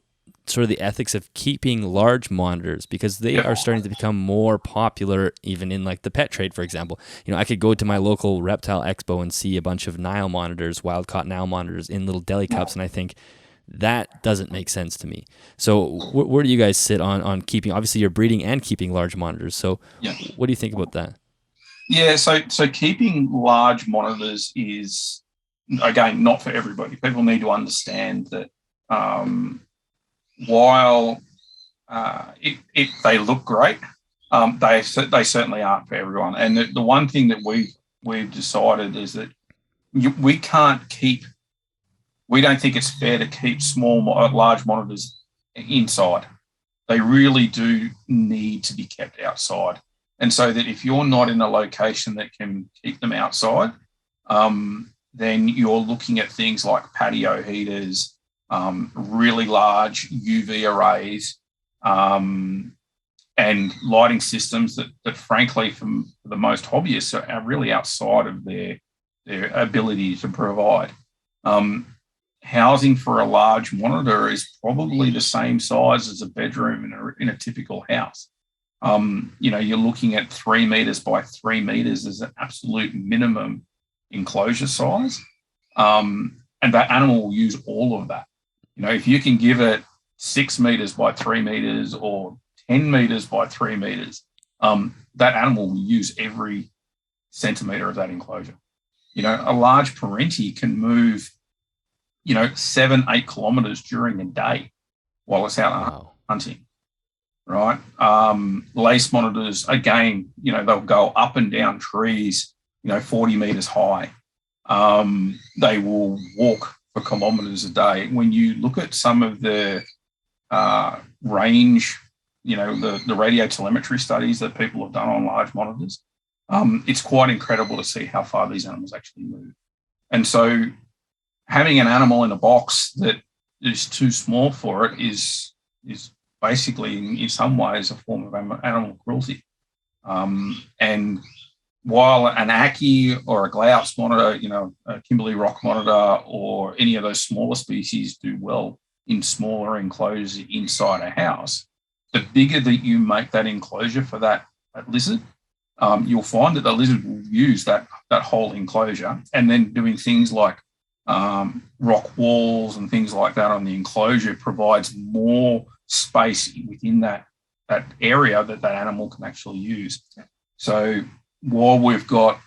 sort of the ethics of keeping large monitors, because they are starting to become more popular even in the pet trade, for example. I could go to my local reptile expo and see a bunch of Nile monitors, wild caught Nile monitors in little deli cups, and I think That doesn't make sense to me. So where do you guys sit on keeping? Obviously, you're breeding and keeping large monitors. So what do you think about that?
Yeah, so keeping large monitors is, again, not for everybody. People need to understand that while they look great, they certainly aren't for everyone. And the one thing that we've decided is that we can't keep. We don't think it's fair to keep large monitors inside. They really do need to be kept outside. And so that if you're not in a location that can keep them outside, then you're looking at things like patio heaters, really large UV arrays, and lighting systems that frankly, for the most hobbyists, are really outside of their ability to provide. Housing for a large monitor is probably the same size as a bedroom in a typical house. You're looking at 3 meters by 3 meters as an absolute minimum enclosure size. And that animal will use all of that. If you can give it 6 meters by 3 meters or 10 meters by 3 meters, that animal will use every centimeter of that enclosure. A large parenti can move 7-8 kilometers during a day while it's out hunting, right? Lace monitors, again, they'll go up and down trees, 40 meters high. They will walk for kilometers a day. When you look at some of the range, the radio telemetry studies that people have done on large monitors, it's quite incredible to see how far these animals actually move. And so having an animal in a box that is too small for it is basically, in some ways, a form of animal cruelty. And while an Aki or a Glaups monitor, a Kimberley Rock monitor or any of those smaller species do well in smaller enclosures inside a house, the bigger that you make that enclosure for that lizard, you'll find that the lizard will use that whole enclosure, and then doing things like rock walls and things like that on the enclosure provides more space within that area that animal can actually use. So while we've got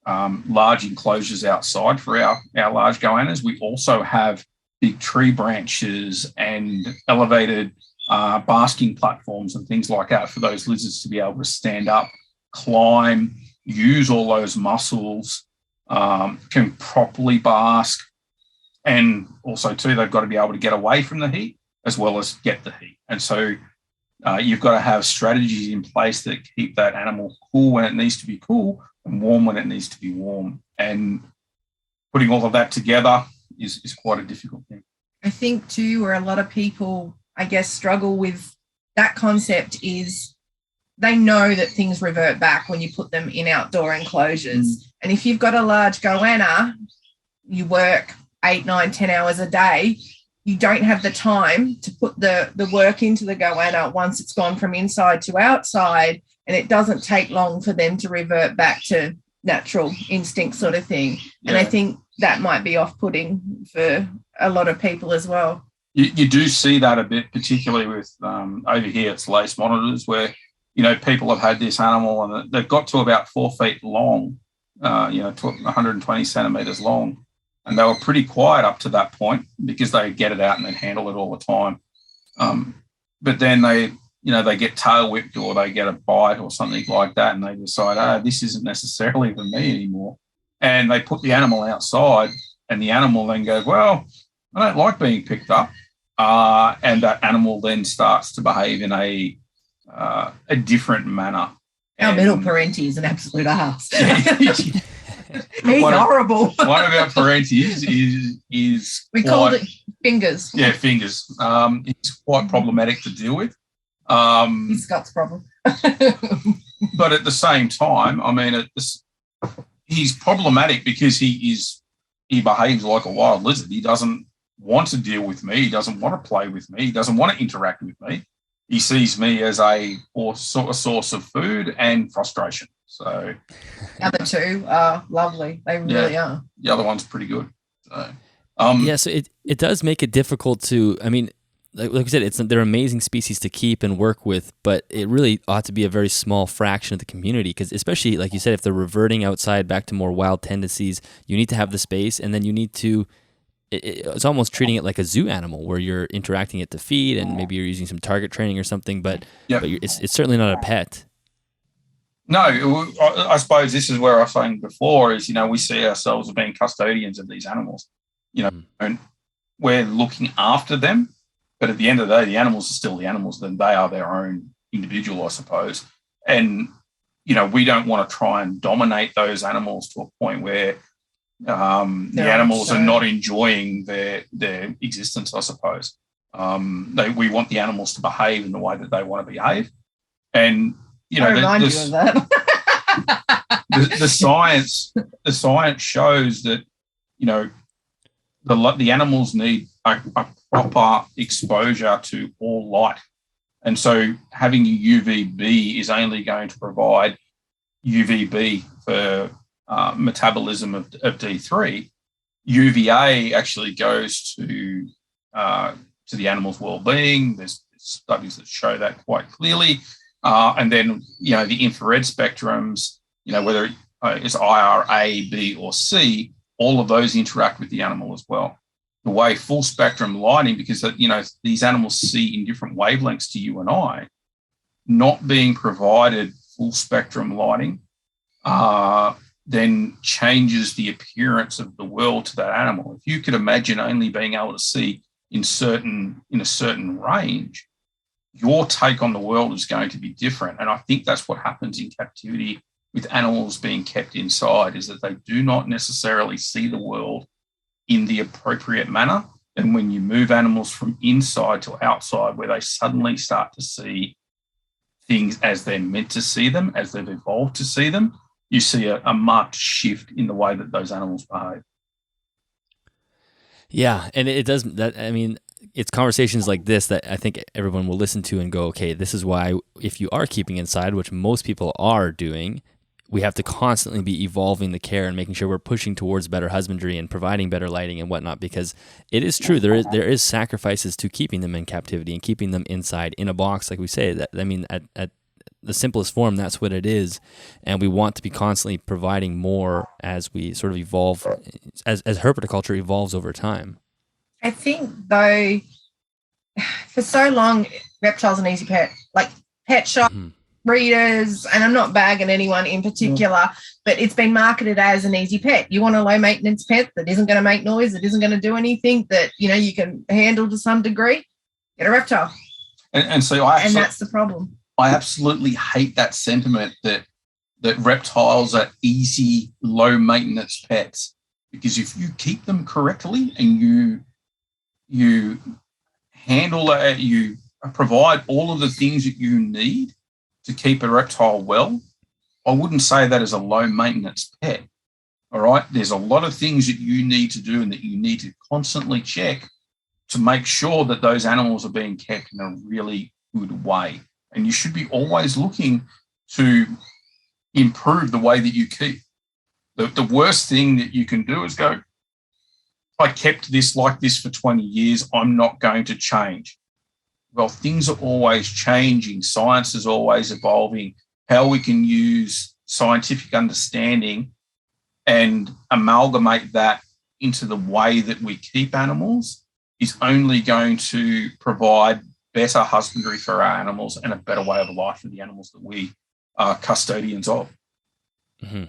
large enclosures outside for our large goannas, we also have big tree branches and elevated basking platforms and things like that for those lizards to be able to stand up, climb, use all those muscles, can properly bask, and also too they've got to be able to get away from the heat as well as get the heat. And so you've got to have strategies in place that keep that animal cool when it needs to be cool and warm when it needs to be warm. And putting all of that together is quite a difficult thing.
I think too, where a lot of people, I guess, struggle with that concept is they know that things revert back when you put them in outdoor enclosures. And if you've got a large goanna, you work 8, 9, 10 hours a day, you don't have the time to put the work into the goanna once it's gone from inside to outside, and it doesn't take long for them to revert back to natural instinct sort of thing. Yeah. And I think that might be off-putting for a lot of people as well.
You do see that a bit, particularly with over here it's lace monitors, where people have had this animal and they've got to about 4 feet long, to 120 centimeters long. And they were pretty quiet up to that point because they get it out and they'd handle it all the time. But then they get tail whipped or they get a bite or something like that, and they decide, this isn't necessarily for me anymore. And they put the animal outside, and the animal then goes, well, I don't like being picked up. And that animal then starts to behave in a different manner.
Our middle parenti is an absolute arse. He's horrible.
One of our parentis is
we called it fingers.
Yeah, fingers. It's quite problematic to deal with.
He's Scott's problem.
But at the same time, I mean, he's problematic because he behaves like a wild lizard. He doesn't want to deal with me. He doesn't want to play with me. He doesn't want to interact with me. He sees me as a source of food and frustration. So
the other two are lovely. They really are.
The other one's pretty good. So,
So it does make it difficult to, I mean, like I said, they're amazing species to keep and work with, but it really ought to be a very small fraction of the community, because especially, like you said, if they're reverting outside back to more wild tendencies, you need to have the space, and then you need to, it's almost treating it like a zoo animal where you're interacting it to feed, and maybe you're using some target training or something, but it's certainly not a pet.
No, I suppose this is where I was saying before is, we see ourselves as being custodians of these animals, and we're looking after them. But at the end of the day, the animals are still the animals, and they are their own individual, I suppose. And, we don't want to try and dominate those animals to a point where the animals are not enjoying their existence, I suppose. We want the animals to behave in the way that they want to behave. And,
I remind you of that.
the science shows that, the animals need a proper exposure to all light. And so having UVB is only going to provide UVB for metabolism of D3. UVA actually goes to the animal's well-being. There's studies that show that quite clearly. And then, the infrared spectrums, whether it's IR, A, B, or C, all of those interact with the animal as well. The way full spectrum lighting, because, these animals see in different wavelengths to you and I, not being provided full spectrum lighting then changes the appearance of the world to that animal. If you could imagine only being able to see in a certain range, your take on the world is going to be different. And I think that's what happens in captivity with animals being kept inside, is that they do not necessarily see the world in the appropriate manner. And when you move animals from inside to outside, where they suddenly start to see things as they're meant to see them, as they've evolved to see them, you see a marked shift in the way that those animals behave.
Yeah, and it does that. I mean, it's conversations like this that I think everyone will listen to and go, okay, this is why if you are keeping inside, which most people are doing, we have to constantly be evolving the care and making sure we're pushing towards better husbandry and providing better lighting and whatnot, because it is true, there is sacrifices to keeping them in captivity and keeping them inside in a box, like we say. That, I mean, at the simplest form, that's what it is, and we want to be constantly providing more as we sort of evolve, as herpetoculture evolves over time.
I think, though, for so long, reptiles an easy pet, like pet shop breeders, and I'm not bagging anyone in particular, but it's been marketed as an easy pet. You want a low maintenance pet that isn't going to make noise, that isn't going to do anything, that you can handle to some degree. Get a reptile,
and so
that's the problem.
I absolutely hate that sentiment that reptiles are easy, low maintenance pets, because if you keep them correctly and you handle it, you provide all of the things that you need to keep a reptile well, I wouldn't say that is a low maintenance pet. All right. There's a lot of things that you need to do and that you need to constantly check to make sure that those animals are being kept in a really good way. And you should be always looking to improve the way that you keep. The worst thing that you can do is go, if I kept this like this for 20 years, I'm not going to change. Well, things are always changing. Science is always evolving. How we can use scientific understanding and amalgamate that into the way that we keep animals is only going to provide better husbandry for our animals and a better way of life for the animals that we are custodians of.
Mm-hmm.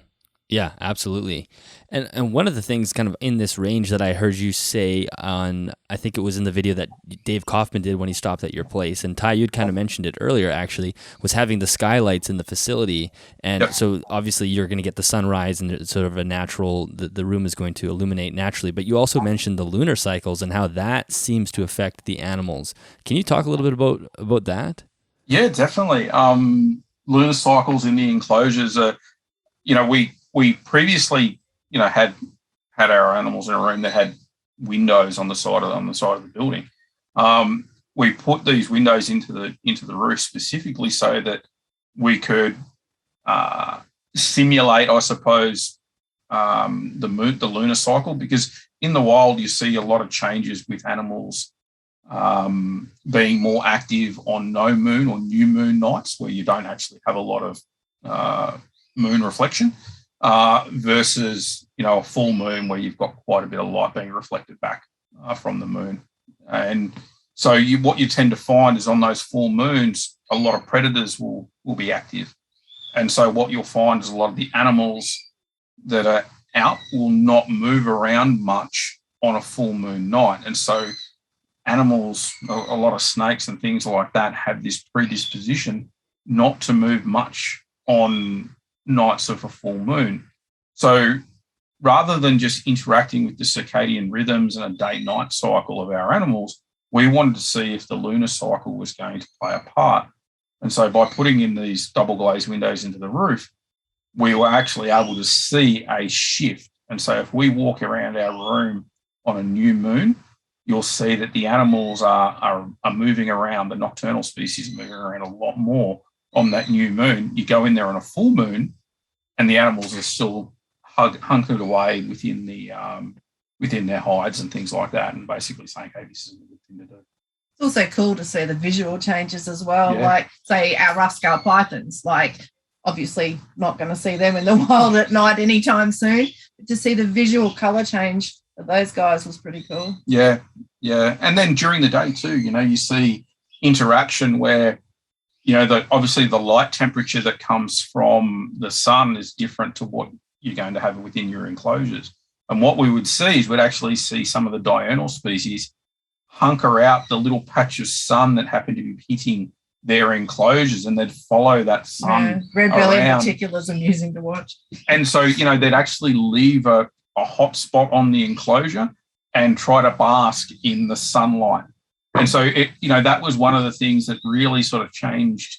Yeah, absolutely. And one of the things kind of in this range that I heard you say on, I think it was in the video that Dave Kaufman did when he stopped at your place, and Ty, you'd kind of mentioned it earlier actually, was having the skylights in the facility. And so obviously you're going to get the sunrise and it's sort of a natural, the room is going to illuminate naturally. But you also mentioned the lunar cycles and how that seems to affect the animals. Can you talk a little bit about that?
Yeah, definitely. Lunar cycles in the enclosures are, we previously, had our animals in a room that had windows on the side of the building. We put these windows into the roof specifically so that we could simulate, I suppose, the lunar cycle, because in the wild, you see a lot of changes with animals being more active on no moon or new moon nights where you don't actually have a lot of moon reflection versus, a full moon where you've got quite a bit of light being reflected back from the moon. And so what you tend to find is on those full moons, a lot of predators will be active. And so what you'll find is a lot of the animals that are out will not move around much on a full moon night. And so animals, a lot of snakes and things like that have this predisposition not to move much on nights of a full moon. So rather than just interacting with the circadian rhythms and a day-night cycle of our animals, we wanted to see if the lunar cycle was going to play a part. And so by putting in these double glazed windows into the roof, we were actually able to see a shift. And so if we walk around our room on a new moon, you'll see that the animals are moving around, the nocturnal species are moving around a lot more on that new moon. You go in there on a full moon and the animals are still hunkered away within their hides and things like that, and basically saying, hey, this isn't a good thing to do.
It's also cool to see the visual changes as well.
Yeah.
Like, say, our rough-scale pythons, obviously not going to see them in the wild at night anytime soon, but to see the visual colour change of those guys was pretty cool.
Yeah. And then during the day too, you see interaction where, obviously the light temperature that comes from the sun is different to what you're going to have within your enclosures. And what we would see is we'd actually see some of the diurnal species hunker out the little patch of sun that happened to be hitting their enclosures, and they'd follow that sun.
Yeah, red belly in
around.
particular is amusing to watch.
And so, they'd actually leave a hot spot on the enclosure and try to bask in the sunlight. And so, that was one of the things that really sort of changed,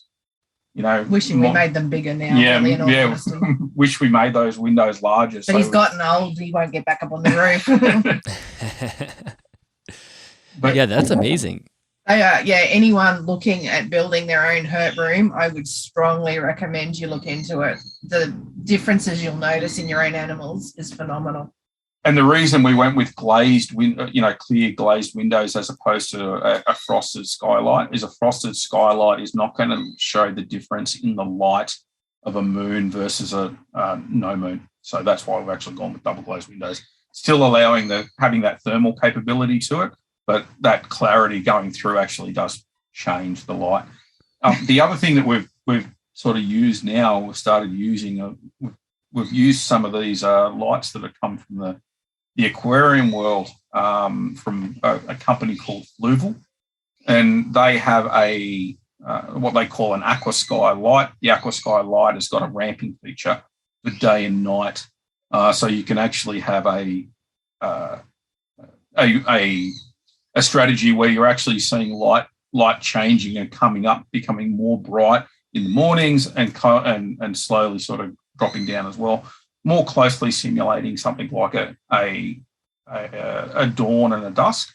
Wishing we made them bigger now.
Yeah,
really, in all honesty.
Wish we made those windows larger.
But he's gotten old. He won't get back up on the roof.
But yeah, that's amazing.
Anyone looking at building their own herp room, I would strongly recommend you look into it. The differences you'll notice in your own animals is phenomenal.
And the reason we went with clear glazed windows as opposed to a frosted skylight is a frosted skylight is not going to show the difference in the light of a moon versus a no moon. So that's why we've actually gone with double glazed windows, still allowing having that thermal capability to it, but that clarity going through actually does change the light. The other thing that we've sort of used now, we've started using, we've used some of these lights that have come from the aquarium world from a company called Fluval, and they have what they call an aqua sky light. The aqua sky light has got a ramping feature for day and night, so you can actually have a strategy where you're actually seeing light changing and coming up, becoming more bright in the mornings and slowly sort of dropping down as well, more closely simulating something like a dawn and a dusk.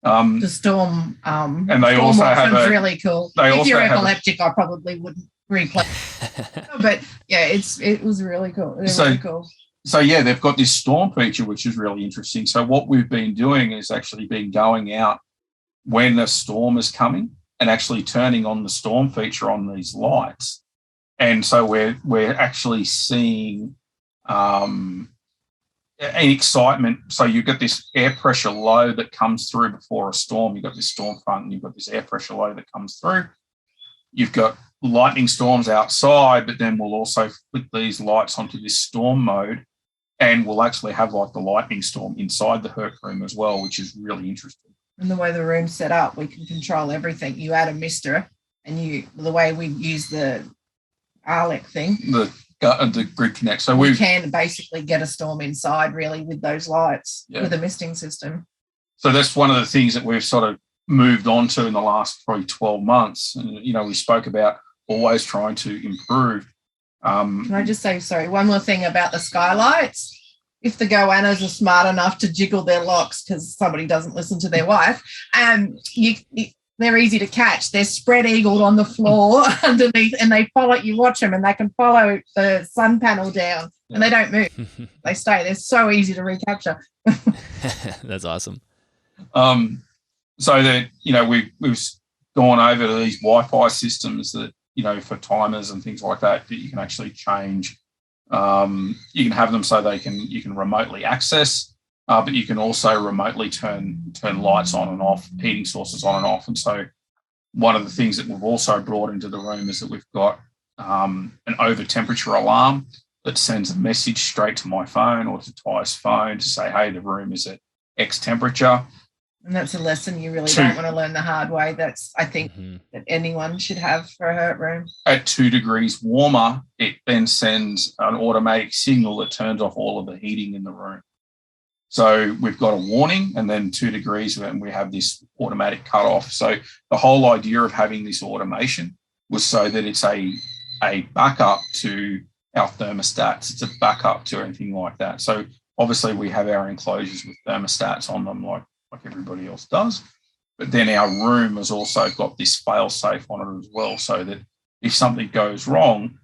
The storm,
and they also have
really cool. If you're epileptic, I probably wouldn't replay. But yeah, it was really cool. Really cool.
So yeah, they've got this storm feature, which is really interesting. So what we've been doing is actually been going out when a storm is coming and actually turning on the storm feature on these lights. And so we're actually seeing an excitement. So you've got this air pressure low that comes through before a storm. You've got this storm front and you've got this air pressure low that comes through. You've got lightning storms outside, but then we'll also flick these lights onto this storm mode, and we'll actually have like the lightning storm inside the herp room as well, which is really interesting.
And the way the room's set up, we can control everything. You add a mister, and the way we use the ARLEC thing,
the grid connect. So
we can basically get a storm inside really with those lights, with a misting system.
So that's one of the things that we've sort of moved on to in the last probably 12 months. And, we spoke about always trying to improve.
Can I just say, sorry, one more thing about the skylights? If the goannas are smart enough to jiggle their locks because somebody doesn't listen to their wife, they're easy to catch. They're spread-eagled on the floor underneath, and they follow. You watch them, and they can follow the sun panel down and they don't move. They stay. They're so easy to recapture.
That's awesome.
So that, we've gone over to these Wi-Fi systems that, for timers and things like that you can actually change. You can have them so you can remotely access, but you can also remotely turn lights on and off, heating sources on and off. And so one of the things that we've also brought into the room is that we've got an over temperature alarm that sends a message straight to my phone or to Ty's phone to say, hey, the room is at X temperature.
And that's a lesson you really don't want to learn the hard way. That's, I think, that anyone should have for a hurt room.
At 2 degrees warmer, it then sends an automatic signal that turns off all of the heating in the room. So we've got a warning, and then 2 degrees, and we have this automatic cutoff. So the whole idea of having this automation was so that it's a backup to our thermostats. It's a backup to anything like that. So obviously we have our enclosures with thermostats on them like everybody else does. But then our room has also got this fail-safe on it as well, so that if something goes wrong,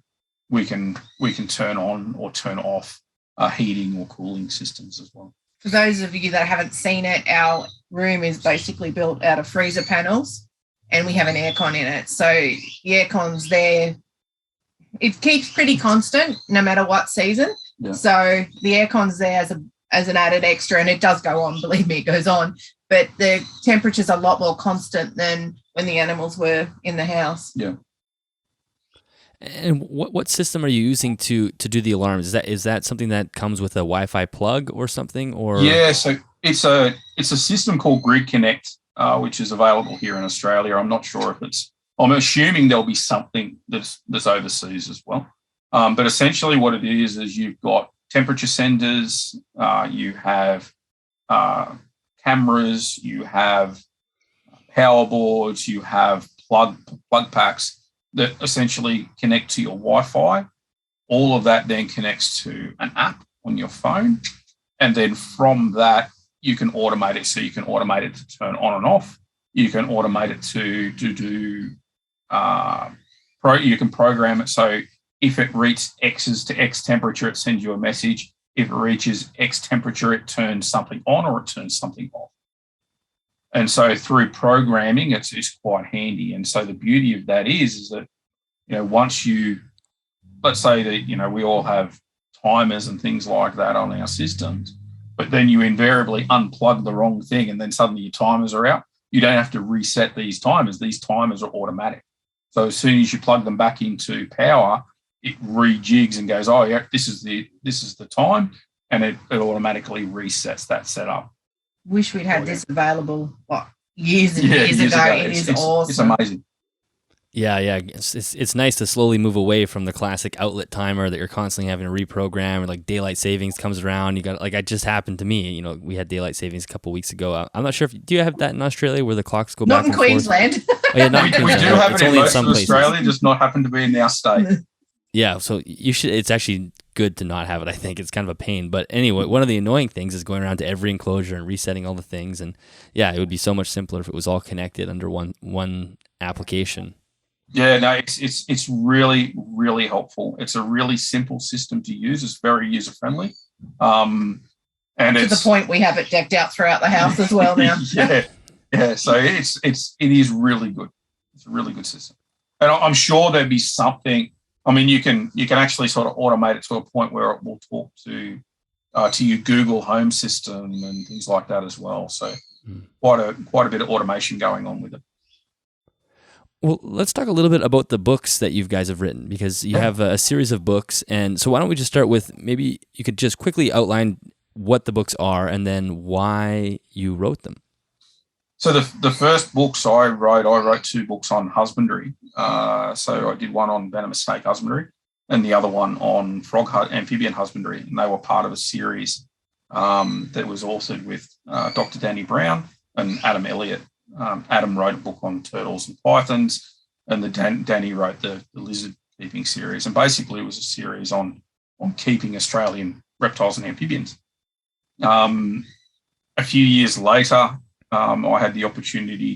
we can turn on or turn off heating or cooling systems as well.
For those of you that haven't seen it, our room is basically built out of freezer panels, and we have an aircon in it. So the aircon's there. It keeps pretty constant no matter what season. Yeah. So the aircon's there as an added extra, and it does go on. Believe me, it goes on. But the temperature's a lot more constant than when the animals were in the house.
Yeah.
And what system are you using to do the alarms? Is that something that comes with a Wi-Fi plug or something? Or
yeah, so it's a system called Grid Connect, which is available here in Australia. I'm not sure if I'm assuming there'll be something that's overseas as well. But essentially what it is you've got temperature senders, you have cameras, you have power boards, you have plug packs that essentially connect to your Wi-Fi. All of that then connects to an app on your phone. And then from that, you can automate it. So you can automate it to turn on and off. You can automate it to do you can program it. So if it reaches X's to X temperature, it sends you a message. If it reaches X temperature, it turns something on or it turns something off. And so through programming, it's quite handy. And so the beauty of that is that, once let's say that, we all have timers and things like that on our systems, but then you invariably unplug the wrong thing and then suddenly your timers are out. You don't have to reset these timers. These timers are automatic. So as soon as you plug them back into power, it rejigs and goes, oh yeah, this is the time, and it automatically resets that setup.
Wish we'd had this available years and years ago. It is awesome.
It's amazing.
Yeah. It's nice to slowly move away from the classic outlet timer that you're constantly having to reprogram, or like daylight savings comes around. You got it just happened to me. We had daylight savings a couple of weeks ago. I'm not sure do you have that in Australia where the clocks go back and forth?
Not in Queensland.
Oh, yeah, not in Queensland.
We do have
it's
it in
only
most
some
of
places.
Australia, just not happen to be in our state.
Yeah, so you should. It's actually good to not have it. I think it's kind of a pain. But anyway, one of the annoying things is going around to every enclosure and resetting all the things. And yeah, it would be so much simpler if it was all connected under one application.
Yeah, no, it's really, really helpful. It's a really simple system to use. It's very user friendly. And
to the point we have it decked out throughout the house as well now.
Yeah. So it is really good. It's a really good system. And I'm sure there'd be something. I mean, you can actually sort of automate it to a point where it will talk to your Google Home system and things like that as well. So quite a bit of automation going on with it.
Well, let's talk a little bit about the books that you guys have written, because you have a series of books. And so why don't we just start with, maybe you could just quickly outline what the books are and then why you wrote them.
So the first books I wrote 2 books on husbandry. So I did one on venomous snake husbandry and the other one on amphibian husbandry. And they were part of a series that was authored with Dr. Danny Brown and Adam Elliott. Adam wrote a book on turtles and pythons, and Danny wrote the lizard keeping series. And basically it was a series on keeping Australian reptiles and amphibians. A few years later, I had the opportunity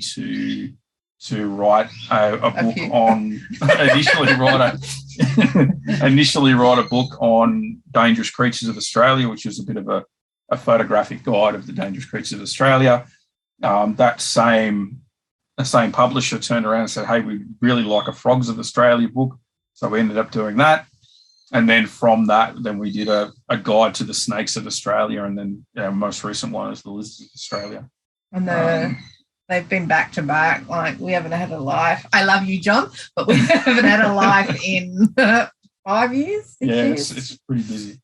to write a book on initially write initially write a book on dangerous creatures of Australia, which was a bit of a photographic guide of the dangerous creatures of Australia. The same publisher turned around and said, hey, we really like a Frogs of Australia book. So we ended up doing that. And then from that, then we did a guide to the snakes of Australia. And then our most recent one is the lizards of Australia.
And they've been back to back. Like, we haven't had a life. I love you, John, but we haven't had a life in 5 years, 6 years.
It's pretty busy.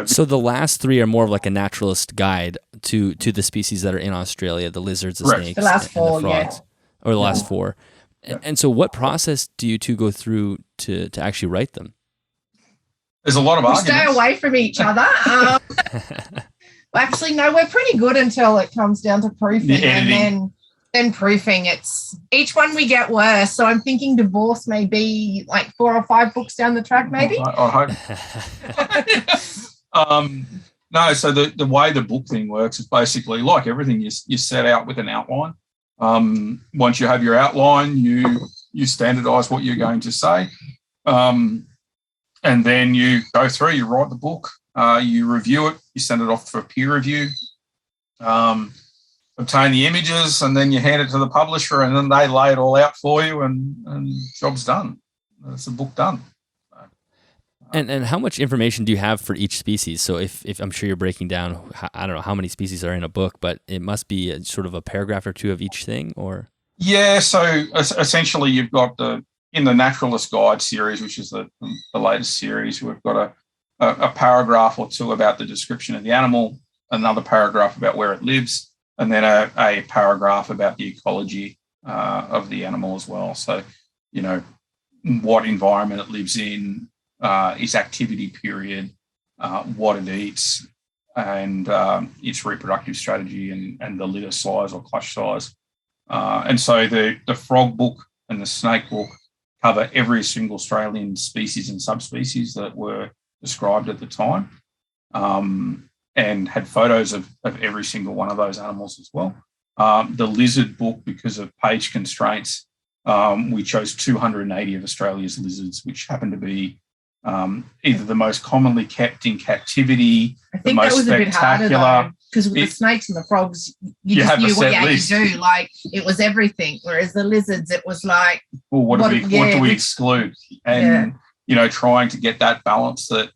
So the last three are more of like a naturalist guide to the species that are in Australia, the lizards, the snakes,
the last four,
and the frogs. Or the last four. Yeah. And so what process do you two go through to actually write them?
There's a lot of arguments.
Stay away from each other. Actually, no, we're pretty good until it comes down to proofing, and then proofing. It's each one we get worse. So I'm thinking divorce may be like 4 or 5 books down the track, maybe.
I hope. No, so the way the book thing works is basically like everything. You set out with an outline. Once you have your outline, you standardise what you're going to say. And then you go through, you write the book, you review it, you send it off for peer review, obtain the images, and then you hand it to the publisher, and then they lay it all out for you, and job's done. That's the book done.
And how much information do you have for each species? So if I'm sure you're breaking down, I don't know how many species are in a book, but it must be sort of a paragraph or two of each thing, or? Yeah,
so essentially you've got in the Naturalist Guide series, which is the latest series, we've got a paragraph or two about the description of the animal, another paragraph about where it lives, and then a paragraph about the ecology of the animal as well. So, what environment it lives in, its activity period, what it eats, and its reproductive strategy and the litter size or clutch size. And so the frog book and the snake book cover every single Australian species and subspecies that were described at the time, and had photos of every single one of those animals as well. The lizard book, because of page constraints, we chose 280 of Australia's lizards, which happened to be either the most commonly kept in captivity,
I think that was a bit harder though, because with the snakes and the frogs, you just knew what you had to do. Like, it was everything. Whereas the lizards, it was like,
well, what do we exclude? And trying to get that balance that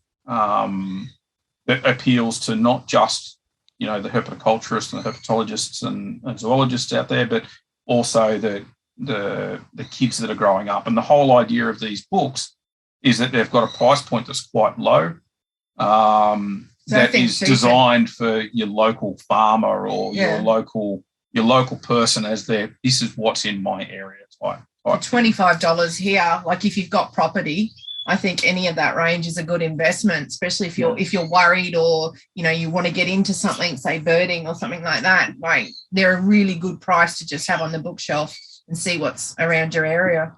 appeals to not just the herpetoculturists and the herpetologists and zoologists out there, but also the kids that are growing up. And the whole idea of these books is that they've got a price point that's quite low, that is designed for your local farmer or your local person as this is what's in my area type.
For $25 here, like if you've got property, I think any of that range is a good investment, especially if you're worried or you want to get into something, say birding or something like that. Like, they're a really good price to just have on the bookshelf and see what's around your area.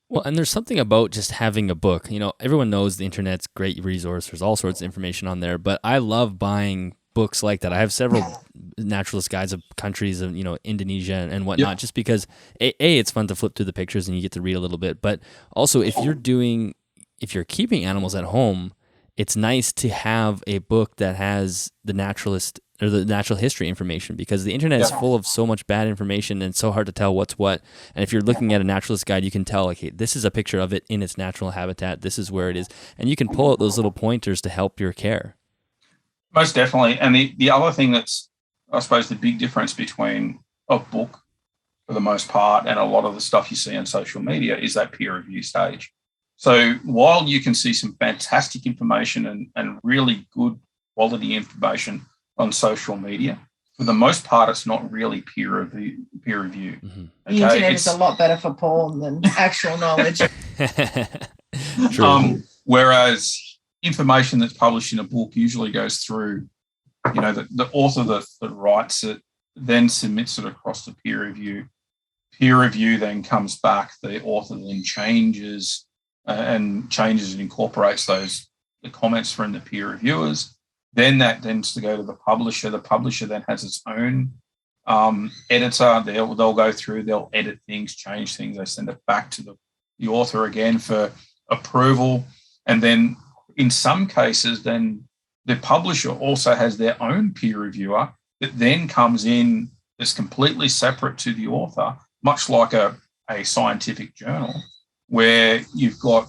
Well, and there's something about just having a book. Everyone knows the internet's a great resource. There's all sorts of information on there, but I love buying books like that. I have several naturalist guides of countries of, Indonesia and whatnot, just because it's fun to flip through the pictures and you get to read a little bit. But also if you're keeping animals at home, it's nice to have a book that has the naturalist or the natural history information, because the internet is full of so much bad information and it's so hard to tell what's what. And if you're looking at a naturalist guide, you can tell, like, hey, this is a picture of it in its natural habitat. This is where it is. And you can pull out those little pointers to help your care.
Most definitely. And the other thing that's, I suppose, the big difference between a book, for the most part, and a lot of the stuff you see on social media is that peer review stage. So while you can see some fantastic information and really good quality information on social media, for the most part, it's not really peer review.
Mm-hmm.
Okay? The internet is a lot better for porn than actual knowledge.
True.
Whereas information that's published in a book usually goes through, the author that writes it, then submits it across to peer review. Peer review then comes back. The author then changes and incorporates the comments from the peer reviewers. Then that tends to go to the publisher. The publisher then has its own editor. They'll go through, they'll edit things, change things. They send it back to the author again for approval. And then in some cases, then the publisher also has their own peer reviewer that then comes in that's completely separate to the author, much like a scientific journal, where you've got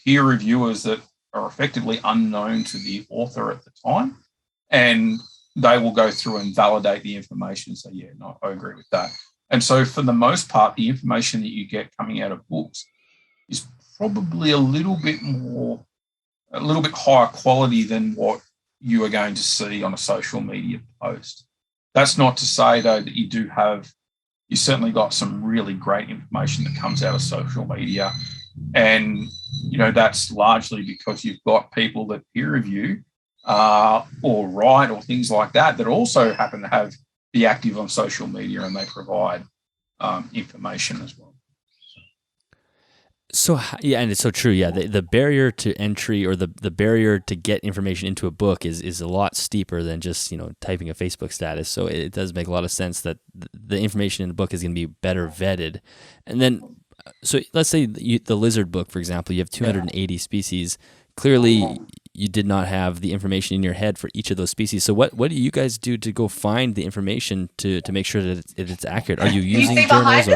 peer reviewers that are effectively unknown to the author at the time, and they will go through and validate the information and say, yeah, no, I agree with that. And so for the most part, the information that you get coming out of books is probably a little bit higher quality than what you are going to see on a social media post. That's not to say, though, that you certainly got some really great information that comes out of social media. And, that's largely because you've got people that peer review or write or things like that also happen to be active on social media, and they provide information as well.
So, yeah, and it's so true. Yeah, the barrier to entry, or the barrier to get information into a book is a lot steeper than just, typing a Facebook status. So it does make a lot of sense that the information in the book is going to be better vetted. And then, so let's say the lizard book, for example, you have 280 species. Clearly, you did not have the information in your head for each of those species. So what do you guys do to go find the information to make sure that it's accurate? Are you using journals,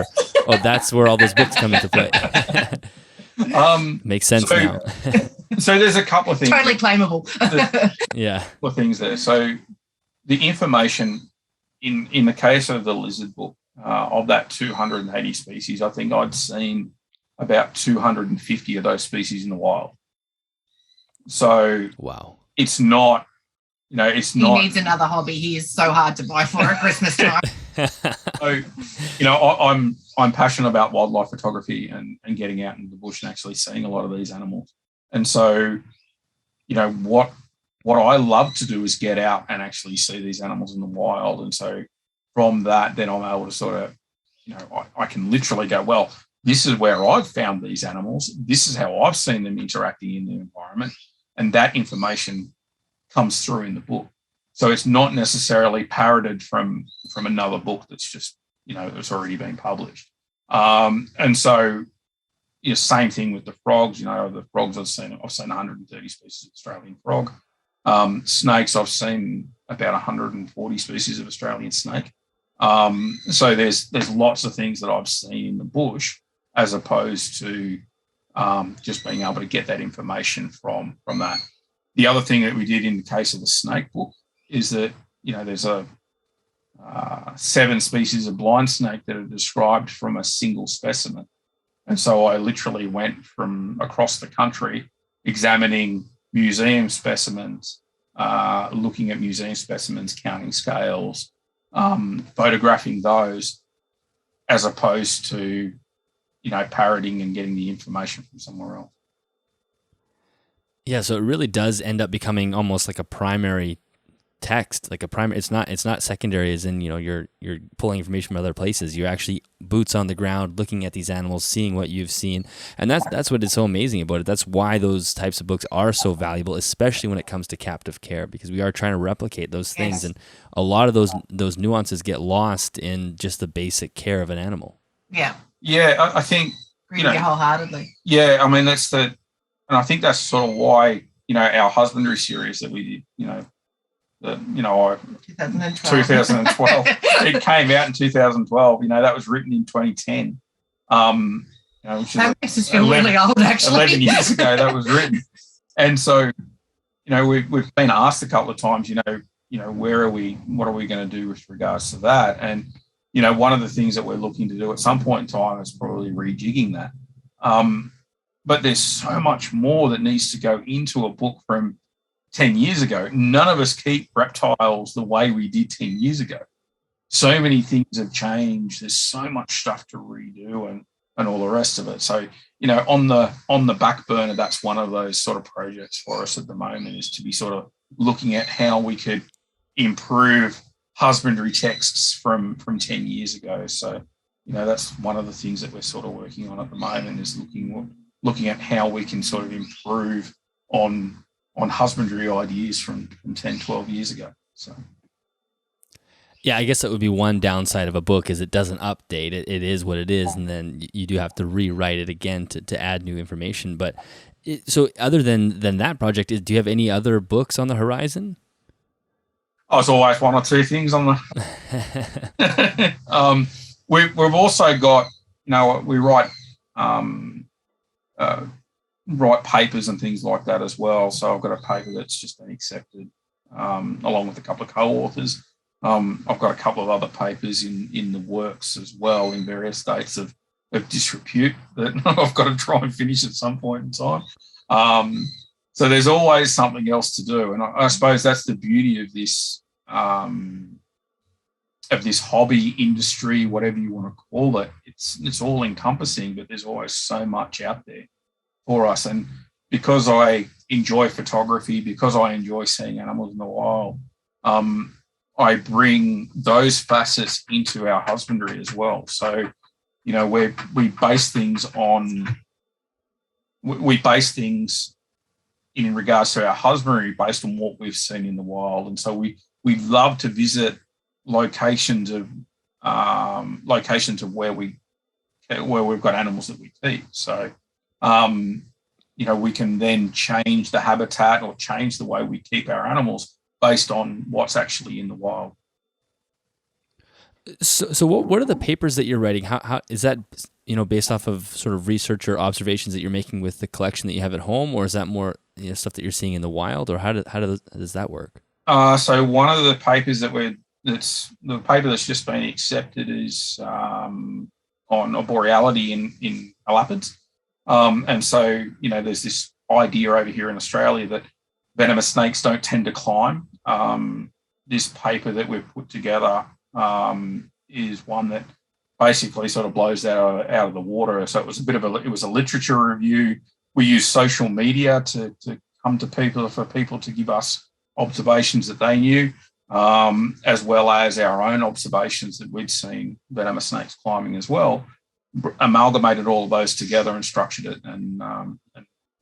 or that's where all those books come into play? Makes sense now.
So there's a couple of things.
Totally claimable.
Yeah.
A couple of things there. So the information in the case of the lizard book, of that 280 species, I think I'd seen about 250 of those species in the wild. So
wow,
it's not, it's not.
He needs another hobby. He is so hard to buy for at Christmas time.
So, I'm passionate about wildlife photography and getting out into the bush and actually seeing a lot of these animals. And so, what I love to do is get out and actually see these animals in the wild. And so from that, then I'm able to sort of, I can literally go, well, this is where I've found these animals. This is how I've seen them interacting in the environment. And that information comes through in the book. So it's not necessarily parroted from another book that's just, that's already been published. And so, same thing with the frogs. The frogs I've seen 130 species of Australian frog. Snakes, I've seen about 140 species of Australian snake. So there's lots of things that I've seen in the bush, as opposed to just being able to get that information from that. The other thing that we did in the case of the snake book is that, there's 7 species of blind snake that are described from a single specimen. And so I literally went from across the country examining museum specimens, looking at museum specimens, counting scales, photographing those, as opposed to, parroting and getting the information from somewhere else.
Yeah, so it really does end up becoming almost like a primary text, like a primary. It's not secondary, as in you're pulling information from other places. You're actually boots on the ground, looking at these animals, seeing what you've seen, and that's what is so amazing about it. That's why those types of books are so valuable, especially when it comes to captive care, because we are trying to replicate those things, and a lot of those nuances get lost in just the basic care of an animal.
Yeah, I think
wholeheartedly.
Yeah, I mean and I think that's sort of why our husbandry series that we did, 2012. It came out in 2012. That was written in 2010. Which
that makes us feel really old, actually.
11 years ago that was written. And so, we've been asked a couple of times, where are we, what are we going to do with regards to that? And, one of the things that we're looking to do at some point in time is probably rejigging that. But there's so much more that needs to go into a book from 10 years ago. None of us keep reptiles the way we did 10 years ago. So many things have changed. There's so much stuff to redo and all the rest of it. So, on the back burner, that's one of those sort of projects for us at the moment, is to be sort of looking at how we could improve husbandry texts from 10 years ago. So, that's one of the things that we're sort of working on at the moment, is looking at how we can sort of improve on husbandry ideas from 10, 12 years ago. So,
Yeah, I guess that would be one downside of a book is it doesn't update. It is what it is, and then you do have to rewrite it again to add new information. But so other than that project, do you have any other books on the horizon?
Oh, there's always one or two things on the. We've also got, we write papers and things like that as well. So I've got a paper that's just been accepted, along with a couple of co-authors. I've got a couple of other papers in the works as well in various states of disrepute that I've got to try and finish at some point in time. So there's always something else to do, and I suppose that's the beauty of this hobby industry, whatever you want to call it. It's all encompassing, but there's always so much out there for us. And because I enjoy photography, because I enjoy seeing animals in the wild, I bring those facets into our husbandry as well. So, we base things in regards to our husbandry based on what we've seen in the wild. And so we love to visit locations of where we've got animals that we keep. So, we can then change the habitat or change the way we keep our animals based on what's actually in the wild.
So what are the papers that you're writing? How is that, based off of sort of research or observations that you're making with the collection that you have at home, or is that more stuff that you're seeing in the wild, or how does that work? So
one of the papers that's just been accepted is on boreality in elapids. And so, there's this idea over here in Australia that venomous snakes don't tend to climb. This paper that we've put together is one that basically sort of blows that out of the water. So it was a literature review. We use social media to come to people, for people to give us observations that they knew, as well as our own observations that we'd seen venomous snakes climbing as well. Amalgamated all of those together and structured it, and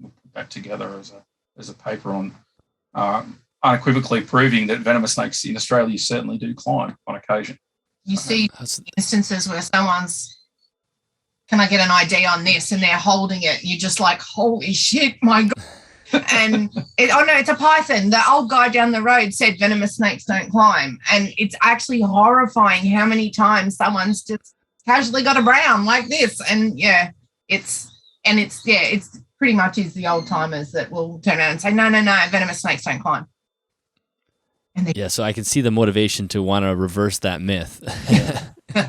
we put that together as a paper on unequivocally proving that venomous snakes in Australia certainly do climb on occasion.
You see instances where someone's, can I get an ID on this? And they're holding it. You're just like, holy shit, my God. And it's a python. The old guy down the road said venomous snakes don't climb. And it's actually horrifying how many times someone's just casually got a brown like this. And it's pretty much is the old timers that will turn around and say, no, venomous snakes don't climb.
So I can see the motivation to want to reverse that myth.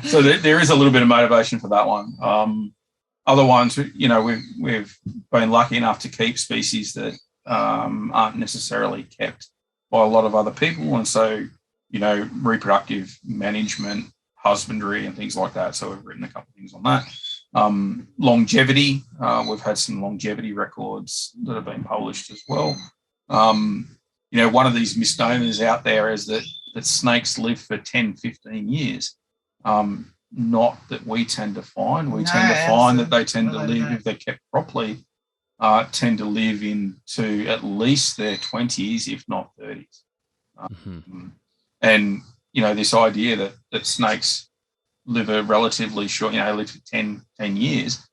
So there is a little bit of motivation for that one. Other ones, we've been lucky enough to keep species that aren't necessarily kept by a lot of other people. And so, reproductive management, husbandry and things like that. So we've written a couple of things on that. Longevity, we've had some longevity records that have been published as well. One of these misnomers out there is that snakes live for 10, 15 years. Not that we tend to find. We tend to find that they tend to live, if they're kept properly, tend to live into at least their 20s, if not 30s. And, this idea that snakes live a relatively short, live for 10 years,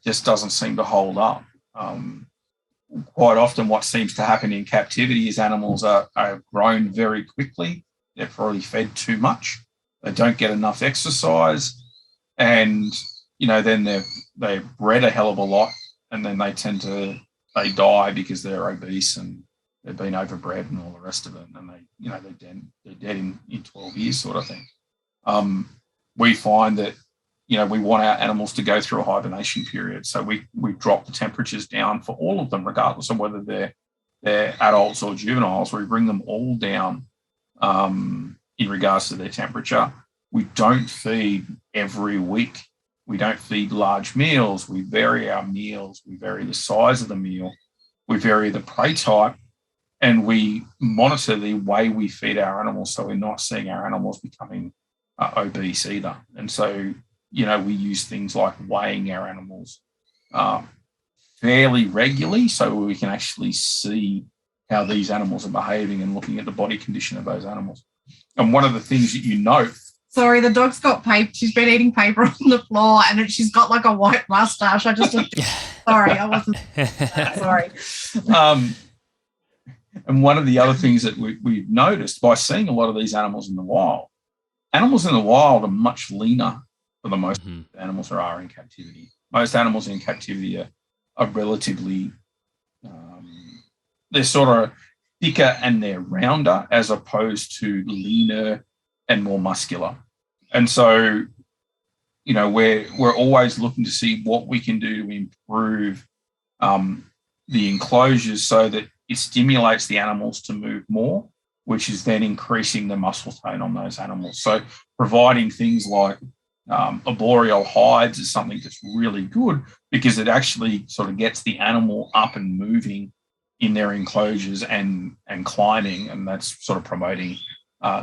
just doesn't seem to hold up. Quite often what seems to happen in captivity is animals are grown very quickly. They're probably fed too much. They don't get enough exercise. And, then they're bred a hell of a lot, and then they die because they're obese and they've been overbred and all the rest of it. And they're dead in 12 years sort of thing. We find that, we want our animals to go through a hibernation period. So we drop the temperatures down for all of them, regardless of whether they're adults or juveniles. We bring them all down in regards to their temperature. We don't feed every week. We don't feed large meals. We vary our meals. We vary the size of the meal. We vary the prey type. And we monitor the way we feed our animals, so we're not seeing our animals becoming obese either. And so, we use things like weighing our animals fairly regularly, so we can actually see how these animals are behaving and looking at the body condition of those animals. And one of the things that you note.
Sorry, the dog's got paper. She's been eating paper on the floor, and she's got like a white mustache. I just sorry, I wasn't sorry.
And one of the other things that we've noticed by seeing a lot of these animals in the wild are much leaner for the most animals that are in captivity. Most animals in captivity are relatively, they're sort of thicker and they're rounder as opposed to leaner and more muscular. And so, you know, we're always looking to see what we can do to improve the enclosures so that it stimulates the animals to move more, which is then increasing the muscle tone on those animals. So providing things like arboreal hides is something that's really good because it actually sort of gets the animal up and moving in their enclosures and climbing, and that's sort of promoting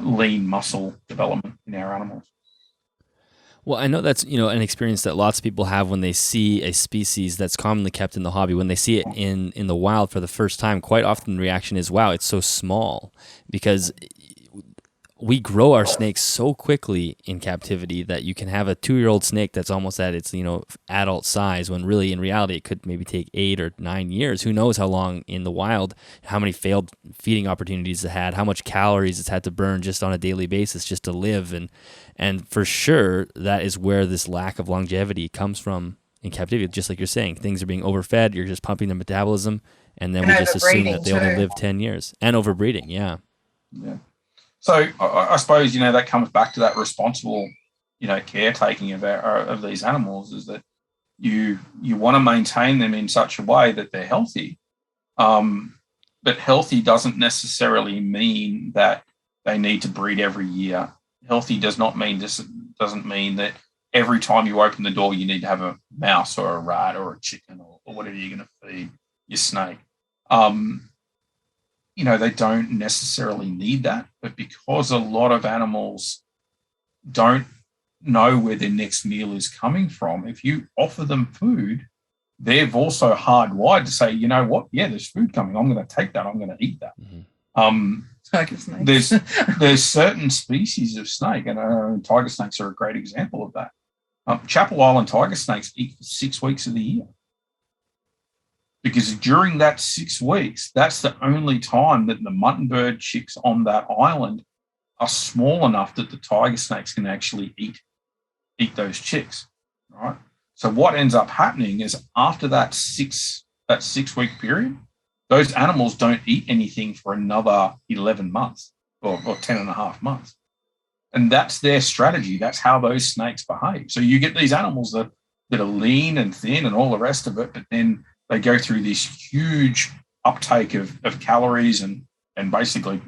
lean muscle development in our animals.
Well, I know that's, you know, an experience that lots of people have when they see a species that's commonly kept in the hobby. When they see it in the wild for the first time, quite often the reaction is, wow, it's so small, because we grow our snakes so quickly in captivity that you can have a 2-year-old snake that's almost at its, you know, adult size, when really in reality it could maybe take 8 or 9 years. Who knows how long in the wild, how many failed feeding opportunities it had, how much calories it's had to burn just on a daily basis just to live. And for sure, that is where this lack of longevity comes from in captivity. Just like you're saying, things are being overfed, you're just pumping their metabolism, and then we just assume that they only live 10 years. And overbreeding, yeah.
So I suppose, you know, that comes back to that responsible, you know, caretaking of these animals, is that you want to maintain them in such a way that they're healthy. But healthy doesn't necessarily mean that they need to breed every year. Healthy doesn't mean that every time you open the door you need to have a mouse or a rat or a chicken or whatever you're going to feed your snake. You know, they don't necessarily need that, but because a lot of animals don't know where their next meal is coming from, if you offer them food, they've also hardwired to say, you know what, yeah, there's food coming. I'm going to take that. I'm going to eat that. There's certain species of snake, and tiger snakes are a great example of that. Chapel Island tiger snakes eat for 6 weeks of the year. Because during that 6 weeks, that's the only time that the mutton bird chicks on that island are small enough that the tiger snakes can actually eat those chicks, right? So what ends up happening is after that 6 week period, those animals don't eat anything for another 11 months or 10 and a half months. And that's their strategy. That's how those snakes behave. So you get these animals that are lean and thin and all the rest of it, but then they go through this huge uptake of calories and basically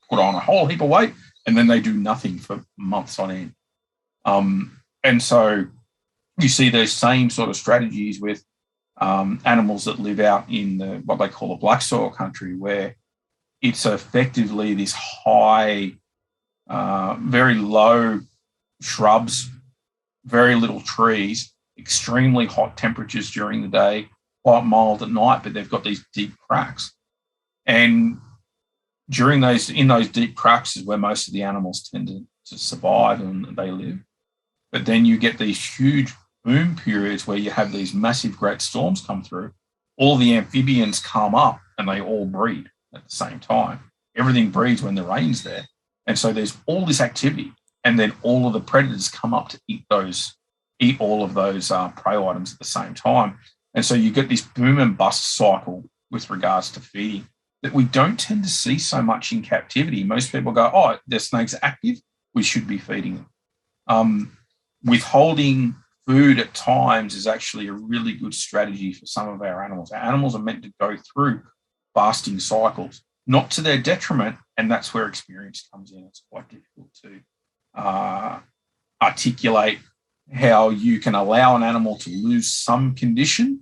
put on a whole heap of weight, and then they do nothing for months on end. And so you see those same sort of strategies with animals that live out in what they call the black soil country, where it's effectively this high, very low shrubs, very little trees, extremely hot temperatures during the day, quite mild at night, but they've got these deep cracks. And in those deep cracks is where most of the animals tend to survive and they live. But then you get these huge boom periods where you have these massive great storms come through. All the amphibians come up and they all breed at the same time. Everything breeds when the rain's there. And so there's all this activity, and then all of the predators come up to eat all of those prey items at the same time. And so you get this boom and bust cycle with regards to feeding that we don't tend to see so much in captivity. Most people go, oh, the snake's active, we should be feeding them. Withholding food at times is actually a really good strategy for some of our animals. Our animals are meant to go through fasting cycles, not to their detriment, and that's where experience comes in. It's quite difficult to articulate how you can allow an animal to lose some condition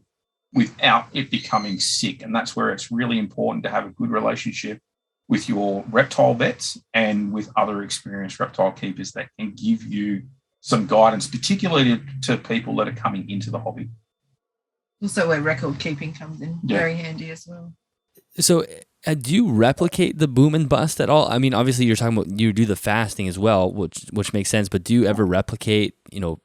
without it becoming sick. And that's where it's really important to have a good relationship with your reptile vets and with other experienced reptile keepers that can give you some guidance, particularly to people that are coming into the hobby.
Also where record keeping comes in very handy as well.
So Do you replicate the boom and bust at all? I mean, obviously you're talking about you do the fasting as well, which makes sense. But do you ever replicate,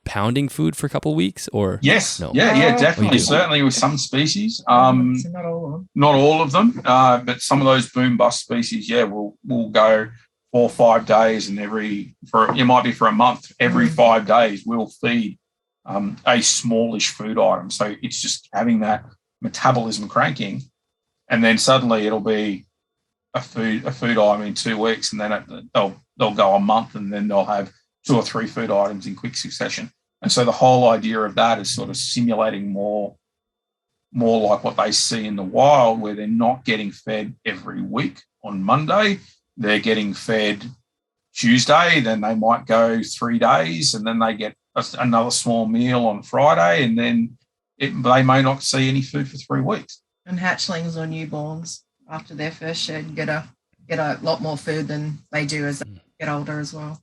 pounding food for a couple of weeks or?
Yes.
No?
Yeah,
Oh,
definitely. Certainly with some species.
So not all of them.
Not all of them, but some of those boom bust species, we'll go 4 or 5 days, and it might be for a month. Every 5 days, we'll feed a smallish food item. So it's just having that metabolism cranking. And then suddenly it'll be a food item in 2 weeks, and then they'll go a month, and then they'll have 2 or 3 food items in quick succession. And so the whole idea of that is sort of simulating more like what they see in the wild, where they're not getting fed every week on Monday. They're getting fed Tuesday, then they might go 3 days, and then they get another small meal on Friday, and then they may not see any food for 3 weeks.
And hatchlings or newborns after their first shed get a lot more food than they do as they get older as well.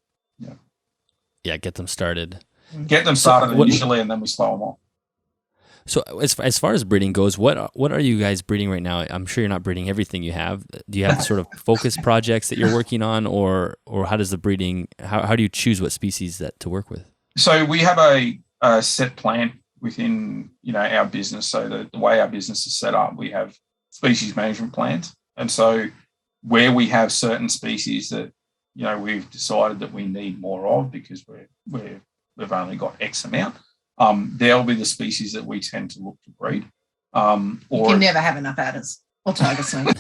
Yeah, get them started.
Get them started initially, and then we slow them off.
So as far as breeding goes, what are you guys breeding right now? I'm sure you're not breeding everything you have. Do you have sort of focus projects that you're working on, or how does the breeding? How do you choose what species to work with?
So we have a set plan within our business. So the way our business is set up, we have species management plans, and so where we have certain species that we've decided that we need more of because we've only got X amount. There'll be the species that we tend to look to breed.
You can never have enough adders or tiger snake.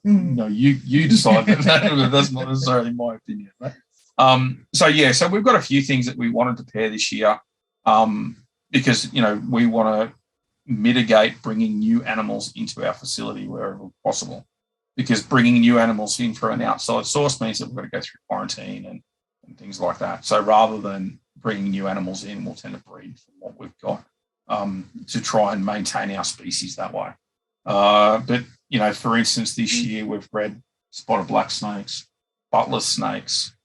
You decide that. That's not necessarily my opinion. Right? So we've got a few things that we wanted to pair this year because, we want to mitigate bringing new animals into our facility wherever possible, because bringing new animals in from an outside source means that we've got to go through quarantine and things like that. So rather than bringing new animals in, we'll tend to breed from what we've got to try and maintain our species that way. But, for instance, this year we've bred spotted black snakes, butler snakes,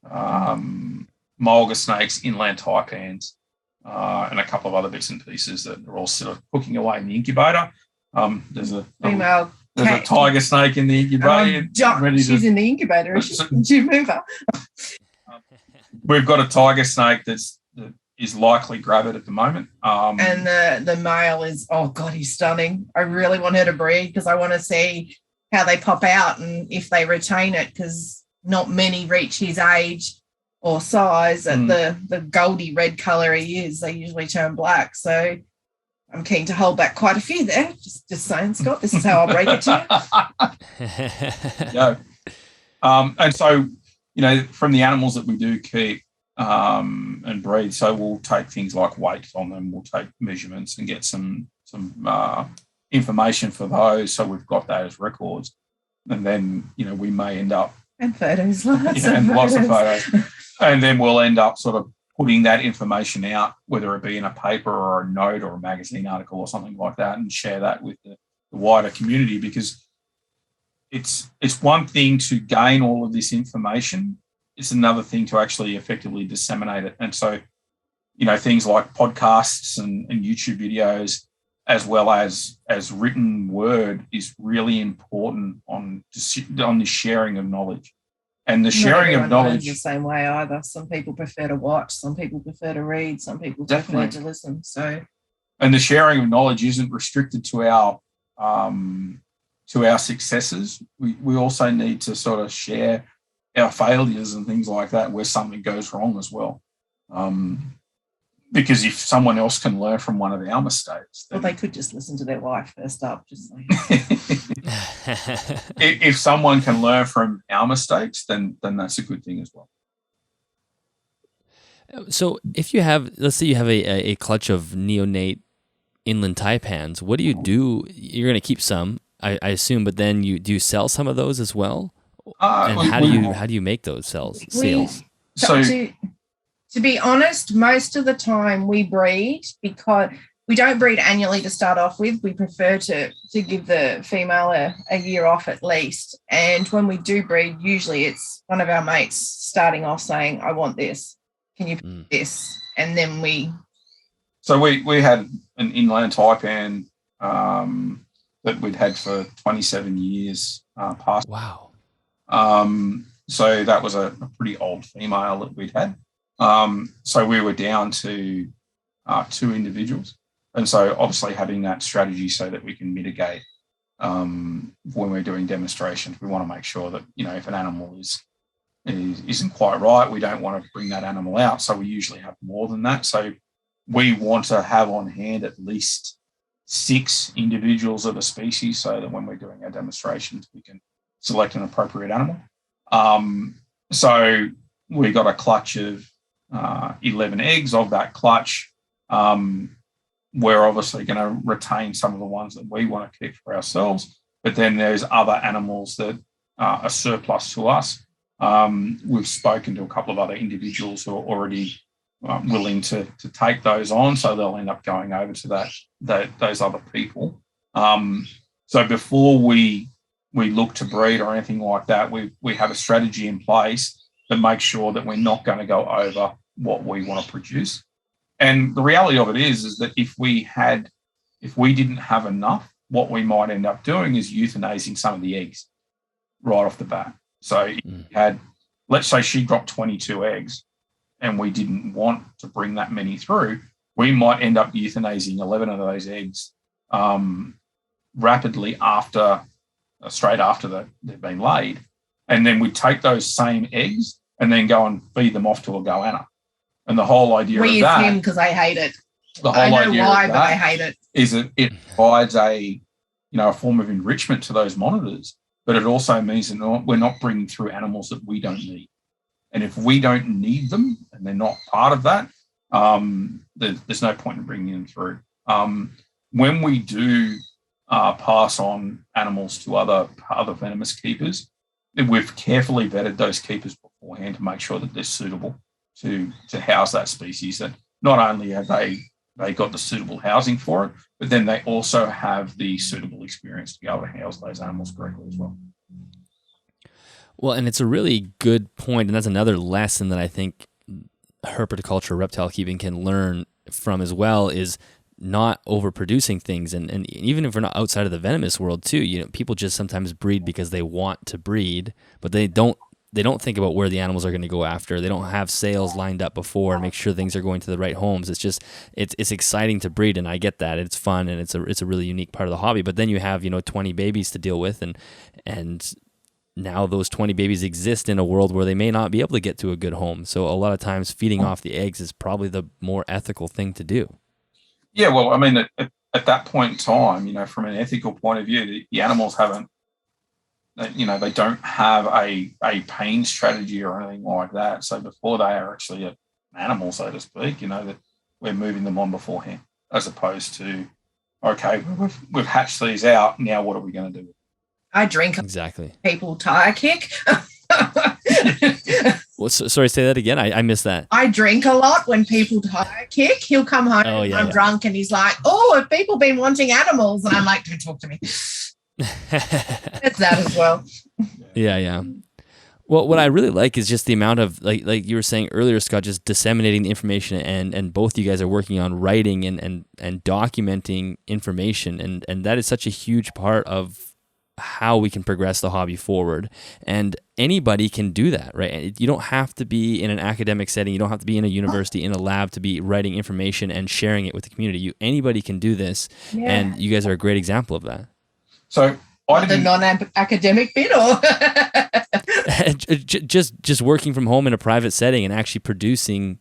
mulga snakes, inland taipans, and a couple of other bits and pieces that are all sort of cooking away in the incubator. There's a tiger snake in the incubator.
She's in the incubator. Did you move her?
We've got a tiger snake that is likely gravid at the moment.
And the male is, he's stunning. I really want her to breed because I want to see how they pop out and if they retain it, because not many reach his age or size at the goldy red colour he is. They usually turn black. So I'm keen to hold back quite a few there. Just saying, Scott, this is how I'll break it to you.
Yeah. And so, from the animals that we do keep and breed, so we'll take things like weight from them, we'll take measurements and get some information for those. So we've got that as records. And then, we may end up...
And photos. Lots
of photos. And then we'll end up sort of putting that information out, whether it be in a paper or a note or a magazine article or something like that, and share that with the wider community, because it's one thing to gain all of this information. It's another thing to actually effectively disseminate it. And so, things like podcasts and YouTube videos, as well as written word, is really important on the sharing of knowledge. And the sharing of knowledge
the same way either. Some people prefer to watch, some people prefer to read, some people prefer to listen. So,
and the sharing of knowledge isn't restricted to our successes. We also need to sort of share our failures and things like that where something goes wrong as well. Because if someone else can learn from one of our mistakes,
then... Well, they could just listen to their wife first up. Just like...
if someone can learn from our mistakes, then that's a good thing as well.
So if you have, let's say you have a clutch of neonate inland taipans, what do you do? You're going to keep some, I assume, but then do you sell some of those as well? And how do you make those sales?
So
to be honest, most of the time we breed, because we don't breed annually to start off with. We prefer to give the female a year off at least. And when we do breed, usually it's one of our mates starting off saying, I want this. Can you put this? And then we...
So we had an inland taipan that we'd had for 27 years past.
Wow.
So that was a pretty old female that we'd had. So we were down to 2 individuals. And so obviously having that strategy so that we can mitigate when we're doing demonstrations, we want to make sure that, if an animal isn't quite right, we don't want to bring that animal out. So we usually have more than that. So we want to have on hand at least 6 individuals of a species so that when we're doing our demonstrations, we can select an appropriate animal. So we got a clutch of 11 eggs. Of that clutch, we're obviously going to retain some of the ones that we want to keep for ourselves, but then there's other animals that are surplus to us. We've spoken to a couple of other individuals who are already willing to take those on, so they'll end up going over to those other people. So before we look to breed or anything like that, we have a strategy in place that makes sure that we're not going to go over what we want to produce. And the reality of it is that if we didn't have enough, what we might end up doing is euthanizing some of the eggs right off the bat. So if you had, let's say she dropped 22 eggs and we didn't want to bring that many through, we might end up euthanizing 11 of those eggs rapidly straight after they've been laid. And then we take those same eggs and then go and feed them off to a goanna. And the whole idea of that... We use him
because I hate it.
The whole
I know
idea
why,
of
but
that
I hate it.
Is that it provides a form of enrichment to those monitors, but it also means that we're not bringing through animals that we don't need. And if we don't need them and they're not part of that, there's no point in bringing them through. When we do pass on animals to other venomous keepers, we've carefully vetted those keepers beforehand to make sure that they're suitable to house that species. That not only have they got the suitable housing for it, but then they also have the suitable experience to be able to house those animals correctly as well.
Well, and it's a really good point, and that's another lesson that I think herpetoculture, reptile keeping can learn from as well, is not overproducing things. And even if we're not outside of the venomous world too, people just sometimes breed because they want to breed, but they don't think about where the animals are going to go after. They don't have sales lined up before and make sure things are going to the right homes. It's just, it's exciting to breed, and I get that. It's fun, and it's a really unique part of the hobby. But then you have, 20 babies to deal with, and now those 20 babies exist in a world where they may not be able to get to a good home. So a lot of times feeding off the eggs is probably the more ethical thing to do.
Yeah, well, I mean, at that point in time, from an ethical point of view, the animals haven't, they don't have a pain strategy or anything like that. So before they are actually an animal, so to speak, that we're moving them on beforehand, as opposed to, okay, we've hatched these out. Now what are we going to do?
I drink.
Exactly.
People tire kick.
Well, sorry, say that again. I missed that.
I drink a lot when people tire kick. He'll come home I'm drunk and he's like, oh, have people been wanting animals? And I'm like, don't talk to me. It's that as well.
Yeah. Well, what I really like is just the amount of, like you were saying earlier, Scott, just disseminating the information, and both you guys are working on writing and documenting information, and that is such a huge part of how we can progress the hobby forward. And anybody can do that, right? You don't have to be in an academic setting. You don't have to be in a university, in a lab to be writing information and sharing it with the community. Anybody can do this, and you guys are a great example of that.
So
the non-academic bit, or
just working from home in a private setting and actually producing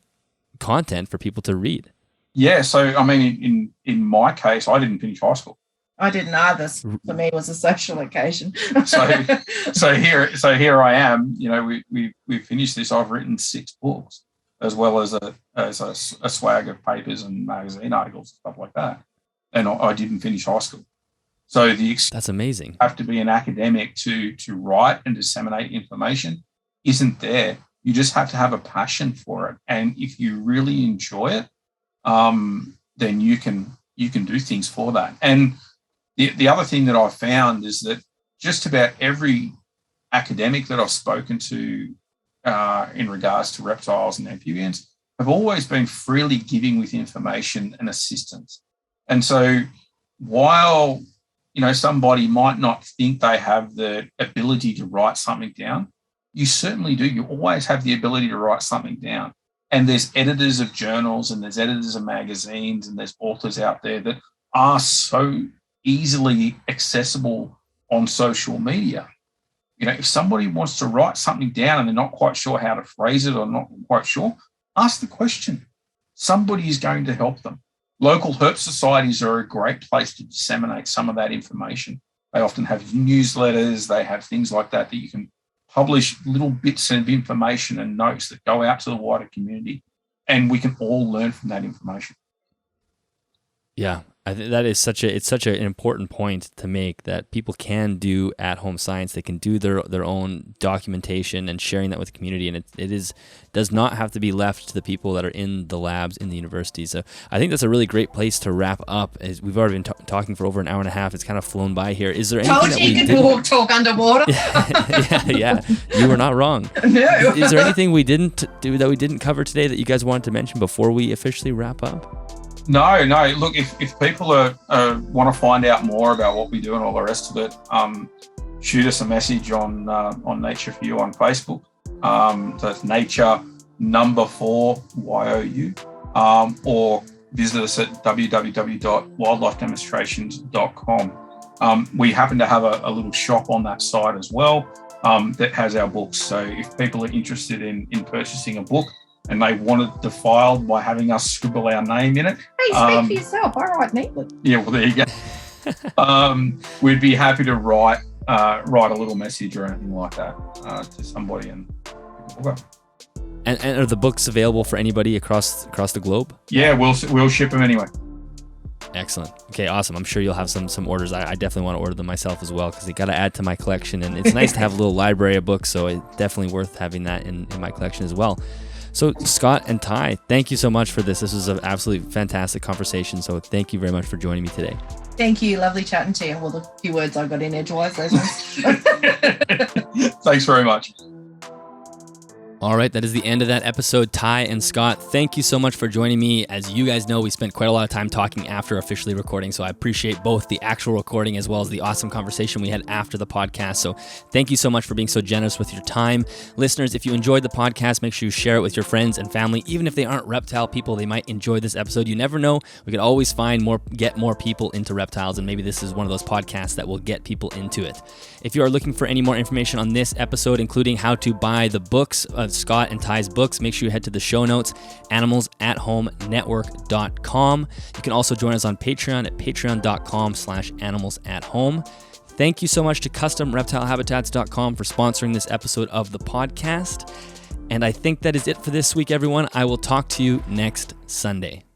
content for people to read.
Yeah. So I mean, in my case, I didn't finish high school.
I didn't either. For me, it was a social occasion.
so here I am. We finished this. I've written 6 books, as well as a swag of papers and magazine articles and stuff like that. And I didn't finish high school. So
that's amazing.
Have to be an academic to write and disseminate information isn't there. You just have to have a passion for it, and if you really enjoy it, then you can do things for that. And the other thing that I've found is that just about every academic that I've spoken to in regards to reptiles and amphibians have always been freely giving with information and assistance. And so while somebody might not think they have the ability to write something down. You certainly do. You always have the ability to write something down. And there's editors of journals and there's editors of magazines and there's authors out there that are so easily accessible on social media. If somebody wants to write something down and they're not quite sure how to phrase it or not quite sure, ask the question. Somebody is going to help them. Local herp societies are a great place to disseminate some of that information. They often have newsletters. They have things like that you can publish little bits of information and notes that go out to the wider community, and we can all learn from that information.
Yeah, I think that is such an important point to make, that people can do at-home science. They can do their own documentation and sharing that with the community, and it does not have to be left to the people that are in the labs in the universities. So I think that's a really great place to wrap up. As we've already been talking for over an hour and a half. It's kind of flown by here. Is there anything that we didn't
talk underwater?
yeah, you were not wrong.
No.
Is there anything we didn't do that we didn't cover today that you guys wanted to mention before we officially wrap up?
No. Look, if people want to find out more about what we do and all the rest of it, shoot us a message on Nature for You on Facebook. So it's Nature 4 YOU, or visit us at www.wildlifedemonstrations.com. We happen to have a little shop on that site as well that has our books. So if people are interested in purchasing a book, and they want it defiled by having us scribble our name in it.
Hey, speak for yourself. I write neatly.
Yeah, well, there you go. We'd be happy to write a little message or anything like that to somebody, and we'll go.
And are the books available for anybody across the globe?
Yeah, we'll ship them anyway.
Excellent. Okay, awesome. I'm sure you'll have some orders. I definitely want to order them myself as well, because they got to add to my collection, and it's nice to have a little library of books, so it's definitely worth having that in my collection as well. So Scott and Ty, thank you so much for this. This was an absolutely fantastic conversation. So thank you very much for joining me today.
Thank you. Lovely chatting to you. Well, the few words I got in edgewise, those ones.
Thanks very much.
All right, that is the end of that episode. Ty and Scott, thank you so much for joining me. As you guys know, we spent quite a lot of time talking after officially recording, so I appreciate both the actual recording as well as the awesome conversation we had after the podcast. So thank you so much for being so generous with your time. Listeners, if you enjoyed the podcast, make sure you share it with your friends and family. Even if they aren't reptile people, they might enjoy this episode. You never know. We could always get more people into reptiles, and maybe this is one of those podcasts that will get people into it. If you are looking for any more information on this episode, including how to buy the books of Scott and Ty's books, make sure you head to the show notes, animalsathomenetwork.com. You can also join us on Patreon at patreon.com/animalsathome. Thank you so much to customreptilehabitats.com for sponsoring this episode of the podcast. And I think that is it for this week, everyone. I will talk to you next Sunday.